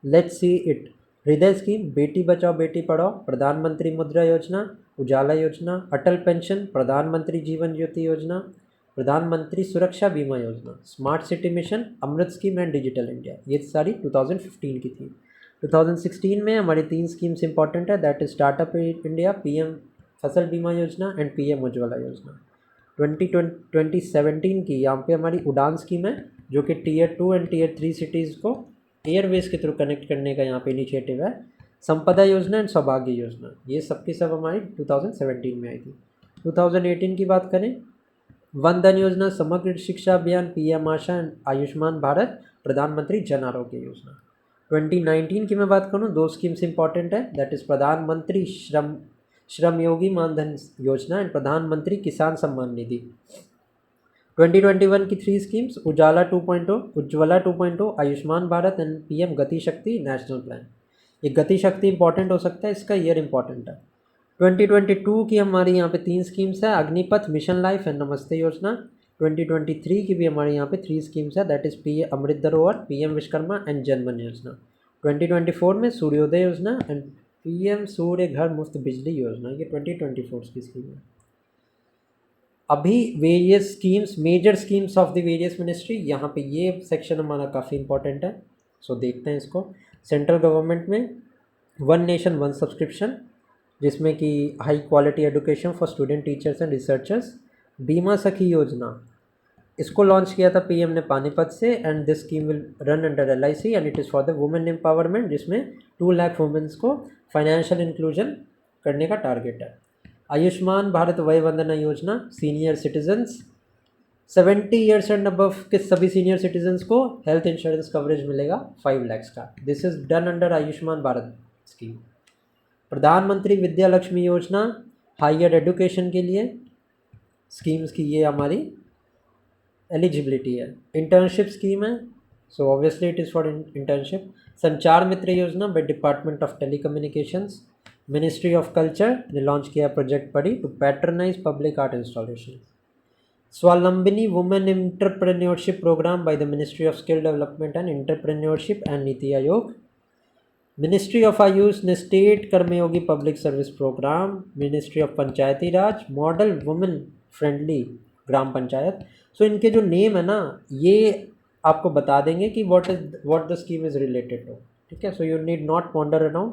S1: Let's see it. हृदय स्कीम, बेटी बचाओ बेटी पढ़ाओ, प्रधानमंत्री मुद्रा योजना, उजाला योजना, अटल पेंशन, प्रधानमंत्री जीवन ज्योति योजना, प्रधानमंत्री Suraksha Bima Yojana, smart city mission, Amrut scheme and digital India, ये सारी 2015 की थी। 2016 में हमारी 3 स्कीम्स इंपॉर्टेंट है, that is startup India, PM Fasal बीमा योजना एंड PM उज्ज्वला योजना। 2017 की यहाँ पे हमारी उड़ान स्कीम है, जो कि Tier 2 एंड Tier 3 सिटीज़ को एयरवेज के थ्रू कनेक्ट करने का यहाँ पे इनिशिएटिव है। संपदा योजना एंड सौभाग्य योजना, ये सब की सब हमारी 2017 में आई थी। 2018 की बात करें, वन धन योजना, समग्र शिक्षा अभियान, PM Asha and Ayushman Bharat, प्रधानमंत्री जन आरोग्य योजना। 2019 की मैं बात करूँ, 2 स्कीम्स इंपॉर्टेंट है, दैट इज़ प्रधानमंत्री श्रमयोगी मानधन योजना एंड प्रधानमंत्री किसान सम्मान निधि। 2021 की 3 schemes, Ujala 2.0, Ujjwala 2.0, Ayushman Bharat and PM गति शक्ति नेशनल प्लान। ये गति शक्ति इंपॉर्टेंट हो सकता है, इसका ईयर इंपॉर्टेंट है। 2022 की हमारी यहाँ पे 3 स्कीम्स है, अग्निपथ, मिशन लाइफ एंड नमस्ते योजना। 2023 की भी हमारे यहाँ पे 3 स्कीम्स है, दैट इज़ PM अमृत धरोहर, PM विश्वकर्मा एंड जनमन योजना। 2024 में सूर्योदय योजना एंड PM सूर्य घर मुफ्त बिजली योजना, ये 2024 की स्कीम है। अभी various schemes, major schemes of the various ministry, यहाँ पे ये सेक्शन हमारा काफ़ी इंपॉर्टेंट है, सो देखते हैं इसको। सेंट्रल गवर्नमेंट में वन नेशन वन सब्सक्रिप्शन, जिसमें कि high quality education for student, teachers and researchers. बीमा सखी योजना, इसको लॉन्च किया था PM ने पानीपत से, and this scheme will run under LIC and it is for the women empowerment, जिसमें 2 लाख वुमेन्स को फाइनेंशियल इंक्लूजन करने का टारगेट है। आयुष्मान भारत वय Vandana Yojana, senior citizens 70 years and above के सभी सीनियर सिटीजन्स को हेल्थ इंश्योरेंस कवरेज मिलेगा 5 लाख का। This is done under Ayushman Bharat scheme. प्रधानमंत्री विद्या लक्ष्मी योजना, हायर एजुकेशन के लिए स्कीम्स की ये हमारी एलिजिबिलिटी है। इंटर्नशिप स्कीम है, so obviously it is for internship. Sanchar Mitra Yojana by department of telecommunications. Ministry of culture ने लॉन्च किया project Pari to patronize public art installation. Swavalambini women entrepreneurship programme by the ministry of skill development and entrepreneurship and NITI Aayog. Ministry of Ayush ने state Karmayogi public service programme. Ministry of Panchayati Raj, model women friendly Gram Panchayat. So इनके जो name है ना, ये आपको बता देंगे कि what the scheme is related to, ठीक है। So you need not ponder around,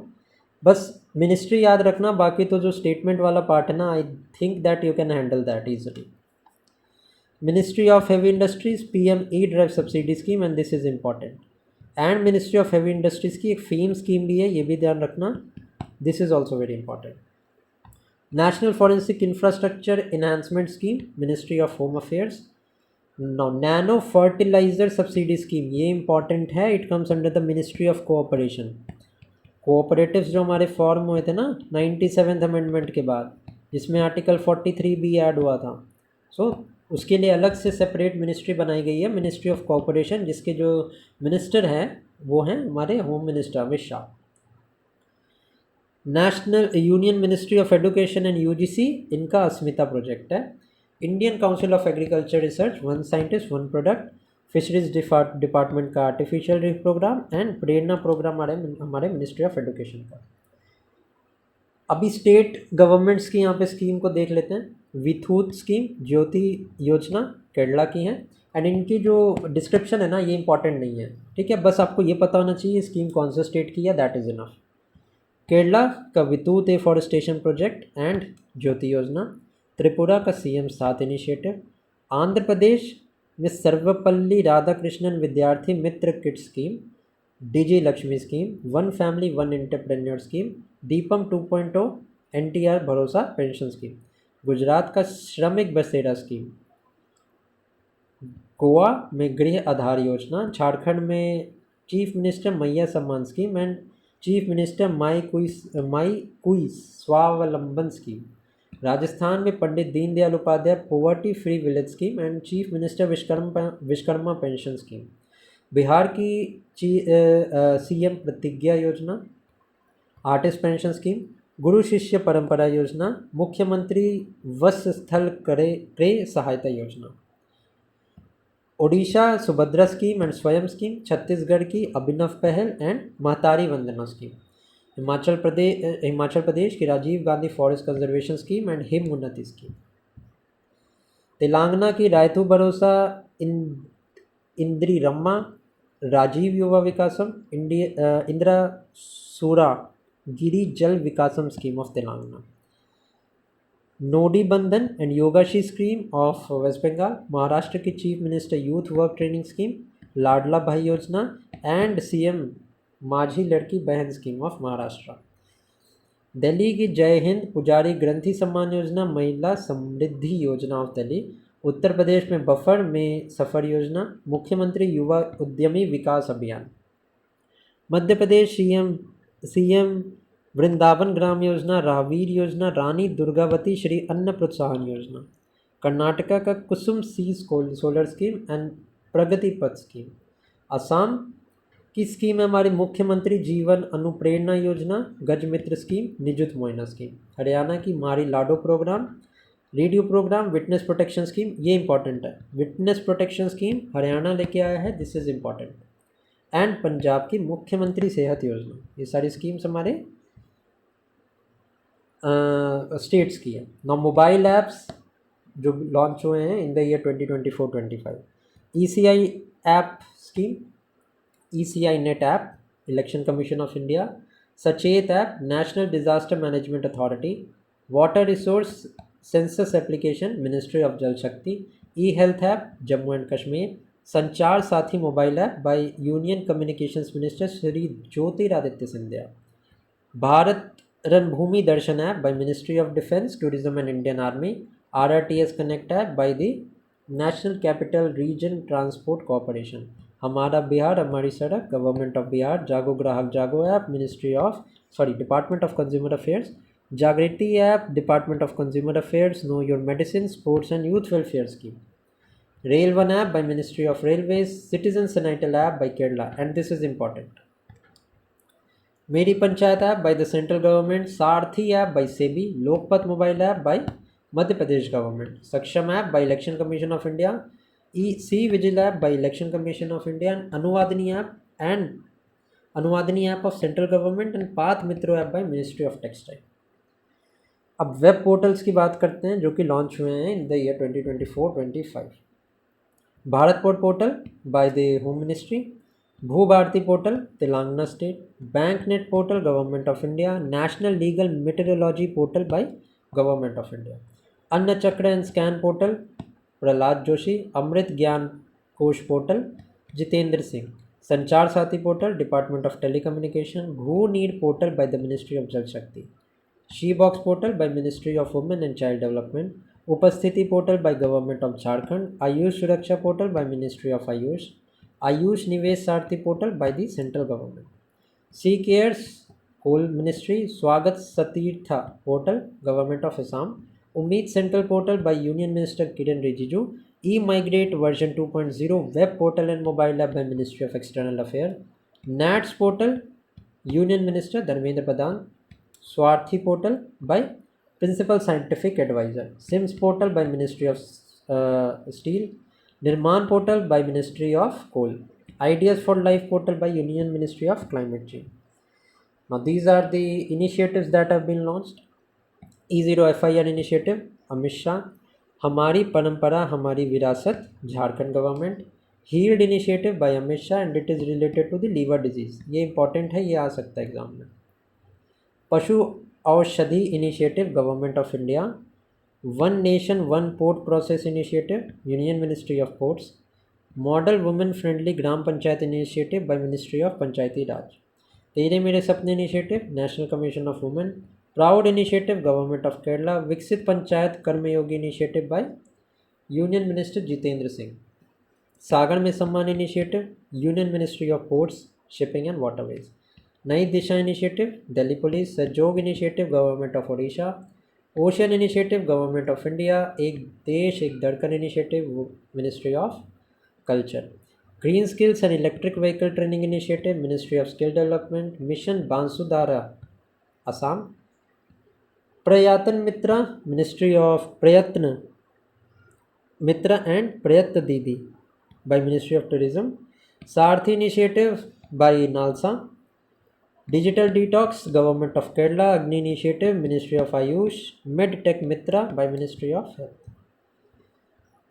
S1: बस मिनिस्ट्री याद रखना, बाकी तो जो स्टेटमेंट वाला पार्ट है ना, I think that you can handle that easily. Ministry of heavy industries, PM E-Drive subsidy scheme, and this is important. And ministry of heavy industries की एक फेम स्कीम भी है, ये भी ध्यान रखना, this is also very important. National forensic infrastructure enhancement scheme, ministry of home affairs. Nano fertilizer subsidy scheme, ये important है, it comes under the ministry of cooperation. Cooperatives जो हमारे फॉर्म हुए थे ना 97th अमेंडमेंट के बाद, जिसमें आर्टिकल 43 भी ऐड हुआ था, सो उसके लिए अलग से सेपरेट मिनिस्ट्री बनाई गई है, मिनिस्ट्री ऑफ कोऑपरेशन, जिसके जो मिनिस्टर हैं वो हैं हमारे home minister Amit Shah. National union ministry of education and UGC, इनका अस्मिता प्रोजेक्ट है। Indian council of agriculture research, one scientist one product. Fisheries department का artificial reef programme and Prerna programme हमारे मिनिस्ट्री ऑफ एजुकेशन का। अभी स्टेट गवर्नमेंट्स की यहाँ पे scheme को देख लेते हैं। विथूत स्कीम, ज्योति योजना केरला की है, एंड इनकी जो डिस्क्रिप्शन है ना ये इंपॉर्टेंट नहीं है, ठीक है, बस आपको ये पता होना चाहिए स्कीम कौन से स्टेट की है, दैट इज़ इनफ। केरला का वितूत afforestation project and Jyoti Yojana. Tripura का सीएम 7 इनिशिएटिव। आंध्र प्रदेश में Sarvepalli Radhakrishnan Vidyarthi Mitra kit scheme. Digi Lakshmi scheme, one family one entrepreneur scheme. Deepam 2.0 NTR Bharosa pension scheme. Gujarat का श्रमिक बसेरा स्कीम। गोवा में गृह आधार योजना। झारखंड में chief minister Maiya Samman scheme and chief minister Mai Kui Swavalamban scheme. Rajasthan में Pandit Deendayal Upadhyay poverty free village scheme and chief minister Vishwakarma pension scheme. Bihar की सीएम प्रतिज्ञा योजना, आर्टिस्ट पेंशन स्कीम। गुरु शिष्य परंपरा योजना। मुख्यमंत्री वत्स स्थल क्रय सहायता योजना। ओडिशा सुभद्रा स्कीम एंड स्वयं स्कीम। छत्तीसगढ़ की अभिनव पहल एंड महतारी वंदना स्कीम। हिमाचल प्रदेश की Rajiv Gandhi forest conservation scheme and Him Unnati scheme. Telangana की रायतू भरोसा इंद्री रम्मा राजीव युवा विकासम Indira Soura Giri Jal Vikasam scheme of Telangana. Nodi Bandhan and Yogashri scheme of West Bengal. Maharashtra की chief minister youth work training scheme. Ladla Bhai योजना एंड सीएम माझी लड़की बहन स्कीम ऑफ महाराष्ट्र। दिल्ली की जय हिंद पुजारी ग्रंथि सम्मान योजना, महिला समृद्धि योजना ऑफ दिल्ली। उत्तर प्रदेश में बफर में सफर योजना। मुख्यमंत्री युवा उद्यमी विकास अभियान। मध्य प्रदेश सीएम वृंदावन ग्राम योजना, राहवीर योजना, रानी दुर्गावती श्री अन्न प्रोत्साहन योजना। कर्नाटका का कुसुम सीज सोलर स्कीम एंड प्रगति पथ स्कीम। असम की स्कीम है हमारी मुख्यमंत्री जीवन अनुप्रेरणा योजना, गजमित्र स्कीम, निजुत मोइना स्कीम। हरियाणा की Mhari Lado programme, radio programme, witness protection scheme, ये इंपॉर्टेंट है, विटनेस प्रोटेक्शन स्कीम हरियाणा लेके आया है, this is important. And Punjab की मुख्यमंत्री सेहत योजना, ये सारी स्कीम्स हमारे स्टेट्स की है। नौ मोबाइल ऐप्स जो लॉन्च हुए हैं in the year 2024-25। ECI app scheme, ECI net app, election commission of India. Sachet app, national disaster management authority. Water resource census application, ministry of Jal Shakti. E health app, Jammu and Kashmir. Sanchar Saathi mobile app by union communications minister Shri Jyotiraditya Scindia. Bharat Ranbhoomi Darshan app by ministry of defence, tourism and Indian army. RRTS connect app by the national capital region transport corporation. हमारा बिहार हमारी सड़क, government of Bihar. Jago Grahak Jago app, department of consumer affairs. Jagriti app, department of consumer affairs. Know your medicine, sports and youth welfare scheme. Rail one app by ministry of railways. Citizen sentinel app by Kerala, and this is important. Meri Panchayat app by the central government. Saarthi app by SEBI. Lokpath mobile app by Madhya Pradesh government. Saksham app by election commission of India. C vigil app by election commission of India. Anuvadini app of central government and Path Mitro app by ministry of textile. अब web portals की बात करते हैं जो कि launch हुए हैं in the year 2024-25। Bharat portal by the home ministry. Bhu Bharati portal Telangana state. Bank net portal government of India. National legal metrology portal by government of India. Anna Chakra and scan portal Pralhad Joshi. Amrit Gyan Kosh portal Jitendra Singh. संचार साथी portal department of telecommunication, Bhu Neer portal by the ministry of Jal Shakti, she box portal by ministry of women and child development, Upasthiti portal by government of Jharkhand, Ayush Suraksha portal by ministry of Ayush, Ayush Nivesh Saarthi portal by the central government, C cares coal ministry, Swagat Satirtha portal government of Assam, Umeed central portal by union minister Kiren Rijiju, E migrate version 2.0 web portal and mobile app by ministry of external affair, NATS portal union minister Dharmendra Pradhan, Swarthi portal by principal scientific adviser, SIMS portal by ministry of steel, Nirman portal by ministry of coal, ideas for life portal by union ministry of climate change. Now these are the initiatives that have been launched. E0 FIR initiative Amit Shah, हमारी परंपरा हमारी विरासत Jharkhand government, heald initiative by Amit Shah and it is related to the liver disease, ये important है, ये आ सकता है एग्जाम में. Pashu Aushadhi initiative government of India, one nation one port process initiative union ministry of ports, model women friendly Gram Panchayat initiative by ministry of Panchayati Raj, Tere Mere Sapne initiative national commission of women, proud initiative government of Kerala, Viksit Panchayat Karmayogi initiative by union minister Jitendra Singh, Sagar में Samman initiative union ministry of ports shipping and waterways, Nai Disha initiative Delhi police, Sahyog initiative government of Odisha, ocean initiative government of India, Ek Desh Ek Dhadkan initiative ministry of culture, green skills and electric vehicle training initiative ministry of skill development, mission Bansudhara Assam, Prayatna Mitra ministry of Prayatna Mitra and Prayatna दीदी bye ministry of tourism, Saarthi initiative by NALSA, digital detox government of Kerala, Agni initiative ministry of Ayush, med tech Mitra by ministry of health.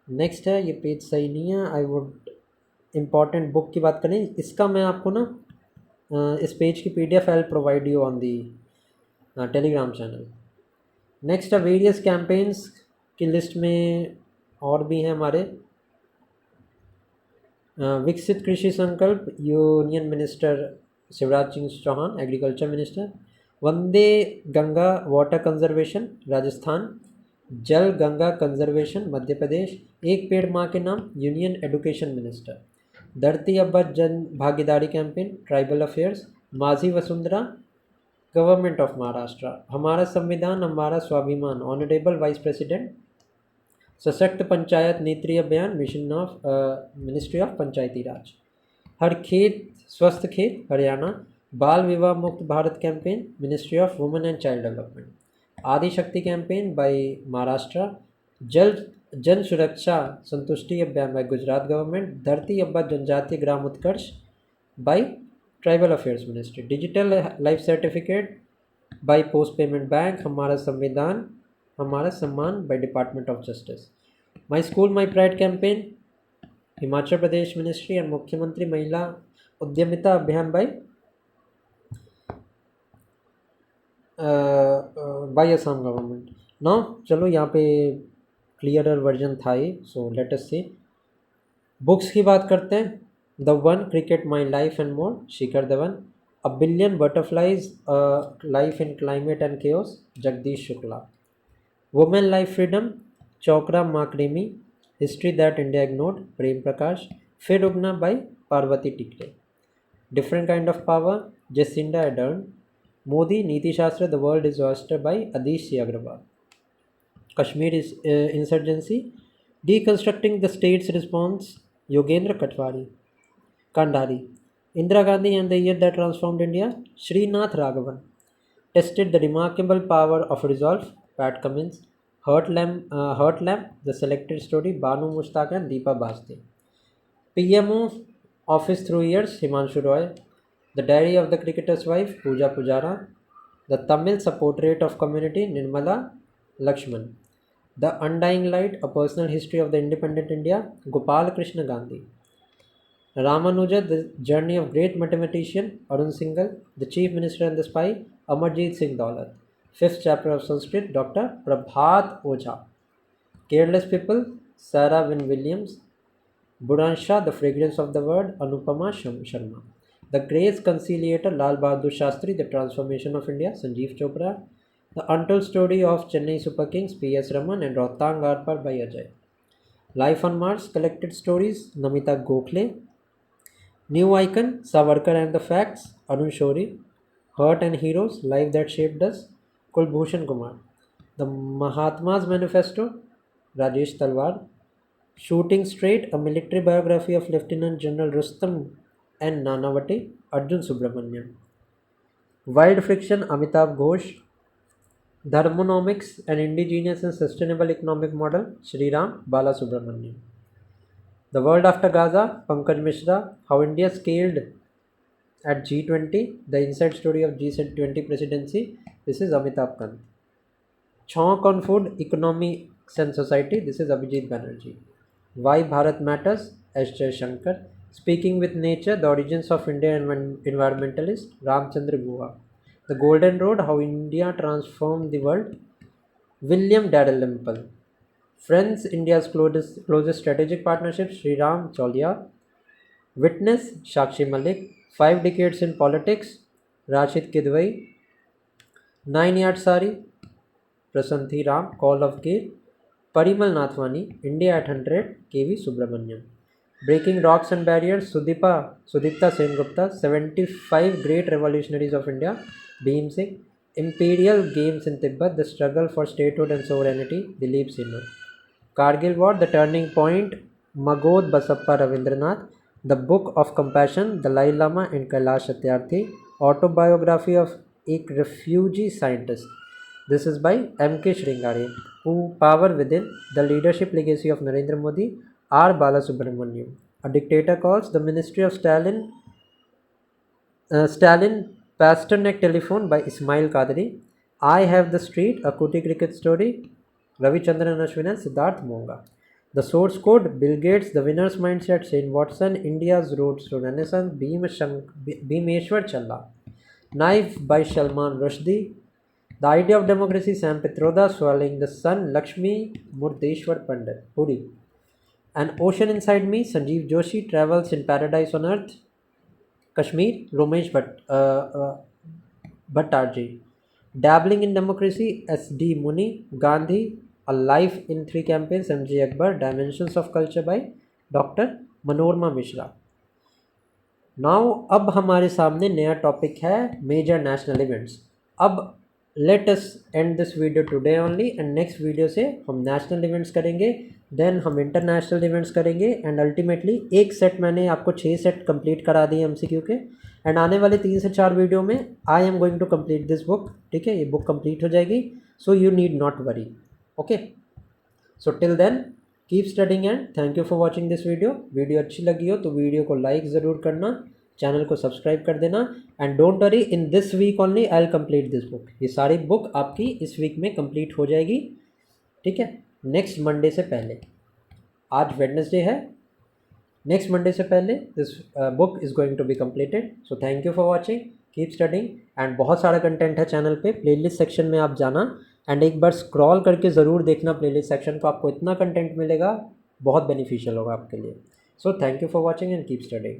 S1: Next है, ये page सही नहीं है, I would important book की बात करें, इसका मैं आपको ना इस पेज की PDF I provide you on the Telegram channel. Next है वेरियस कैंपेन्स की लिस्ट में और भी हैं हमारे, Viksit Krishi Sankalp union minister Shivraj Singh Chouhan agriculture minister, Vande Ganga water conservation Rajasthan, Jal Ganga conservation Madhya Pradesh, एक पेड़ माँ के नाम यूनियन एजुकेशन मिनिस्टर, धरती अब्बा जन भागीदारी कैंपेन ट्राइबल अफेयर्स, माझी वसुंधरा गवर्नमेंट ऑफ महाराष्ट्र, हमारा संविधान हमारा स्वाभिमान ऑनरेबल वाइस प्रेसिडेंट, सशक्त Panchayat Niti Abhiyan mission of ministry of Panchayati Raj, Har Khet Swasth Khet Haryana, Bal Vivah Mukt Bharat campaign ministry of women and child development, Adishakti campaign by Maharashtra, Jal Jan सुरक्षा संतुष्टि अभियान bye Gujarat government, Dharti Aaba Janjatiya Gram Utkarsh by tribal affairs ministry, digital life certificate by post payment bank, हमारा संविधान हमारा सम्मान by department of justice, my school my pride campaign Himachal Pradesh ministry and Mukhyamantri Mahila उद्यमिता अभियान bye Assam government. ना चलो यहाँ पे क्लियरर वर्जन था ये, सो लेट अस सी. बुक्स की बात करते हैं, the one cricket my life and more Shikhar Dhawan, a billion butterflies life in climate and chaos Jagdish Shukla, women life freedom Chowra Makaremi, history that India ignored Prem Prakash, Phir Ugna by Parvati टिकरे, different kind of power Jacinda Ardern, Modi Niti Shastra the world is oyster by Adish C Aggarwal, Kashmir insurgency deconstructing the state's response Yogendra Katwari Kandari, Indira Gandhi and the year that transformed India Srinath Raghavan, tested the remarkable power of resolve Pat Cummins, heart lamp the selected story Banu Mushtaq and Deepa Bhasthi, PMO office through years Himanshu Roy, the diary of the cricketer's wife Pooja Pujara, the Tamil self portrait of community Nirmala Lakshman, the undying light a personal history of the independent India Gopal Krishna Gandhi, Ramanuja the journey of great mathematician Arun Singal, the chief minister and the spy Amarjit Singh Dulat, fifth chapter of Sanskrit doctor Prabhat Ojha, careless people Sarah Wynn Williams, Buran The Fragrance of the Word, Anupama Sharma. The Grace Conciliator, Lal Bahadur Shastri, The Transformation of India, Sanjeev Chopra. The Untold Story of Chennai Super Kings, P.S. Raman, and Rohtang Arpar by Ajay. Life on Mars, Collected Stories, Namita Gokhale. New Icon, Savarkar and the Facts, Arun Shori. Hurt and Heroes, Life That Shaped Us, Kulbhushan Kumar. The Mahatma's Manifesto, Rajesh Talwar. Shooting Straight, a military biography of Lieutenant General Rustam and Nanavati, Arjun Subramanian. Wild Friction, Amitav Ghosh. Thermonomics, an indigenous and sustainable economic model, Sri Ram Bala Subramanian. The World After Gaza, Pankaj Mishra. How India Scaled at G20, the inside story of G20 presidency. This is Amitabh Kant. Chonk on Food, Economics and Society. This is Abhijit Banerjee. Why Bharat Matters, S. Shankar. Speaking with Nature, The Origins of India Environmentalist, Ramchandra Guha. The Golden Road, How India Transformed the World, William Dalrymple. Friends, India's closest strategic partnership, Sriram Cholia. Witness, Shakshi Malik. 5 Decades in Politics, Rashid Kidwai. 9 Yard Sari, Prasanthi Ram. Call of Gale, Parimal Nathwani. India at 100, KV Subramaniam. Breaking Rocks and Barriers, Sudipta Sengupta. 75 Great Revolutionaries of India, Bhim Singh. Imperial Games in Tibet, The Struggle for Statehood and Sovereignty, Dilip Sinha. Kargil War, The Turning Point, Magod Basappa Ravindranath. The Book of Compassion, Dalai Lama and Kailash Satyarthi. Autobiography of a Refugee Scientist. This is by M.K. Sringare. Power Within, The Leadership Legacy of Narendra Modi, R. Balasubramaniam. A Dictator Calls, The Ministry of Stalin Pasternak Telephone by Ismail Qadri. I Have the Street, A Kuti Cricket Story, Ravichandran Ashwin and Siddharth Monga. The Source Code, Bill Gates, The Winner's Mindset, Shane Watson, India's Roads to Renaissance, Bhimeshwar Challa. Knife by Salman Rushdie. The Idea of Democracy, Sam Pitroda. Swallowing the Sun, Lakshmi Murdeshwar Pandit, Puri. An Ocean Inside Me, Sanjeev Joshi. Travels in Paradise on Earth, Kashmir, Romesh Bhattarji. Dabbling in Democracy, S.D. Muni. Gandhi, A Life in 3 Campaigns, M.J. Akbar. Dimensions of Culture by Dr. Manorma Mishra. Now अब हमारे सामने नया topic है major national events. अब let us and this video today only and next video से हम national events करेंगे, then हम इंटरनेशनल इवेंट्स करेंगे एंड अल्टीमेटली एक सेट मैंने आपको 6 सेट कंप्लीट करा दिए MCQ के. एंड आने वाले 3 से 4 वीडियो में I am going to complete this book. ठीक है, ये बुक कंप्लीट हो जाएगी, so you need not worry. Okay, so till then keep studying and thank you for watching this video. Video अच्छी लगी हो तो वीडियो को लाइक ज़रूर करना, चैनल को सब्सक्राइब कर देना and don't worry, in this week only I will complete this book. ये सारी बुक आपकी इस वीक में कंप्लीट हो जाएगी. ठीक है, नेक्स्ट मंडे से पहले. आज वेडनेसडे है, नेक्स्ट मंडे से पहले this book is going to be completed. So thank you for watching, keep studying and बहुत सारा कंटेंट है चैनल पे. प्लेलिस्ट सेक्शन में आप जाना एंड एक बार स्क्रॉल करके ज़रूर देखना प्लेलिस्ट सेक्शन को, आपको इतना कंटेंट मिलेगा, बहुत बेनिफिशियल होगा आपके लिए. सो thank you for watching and keep studying.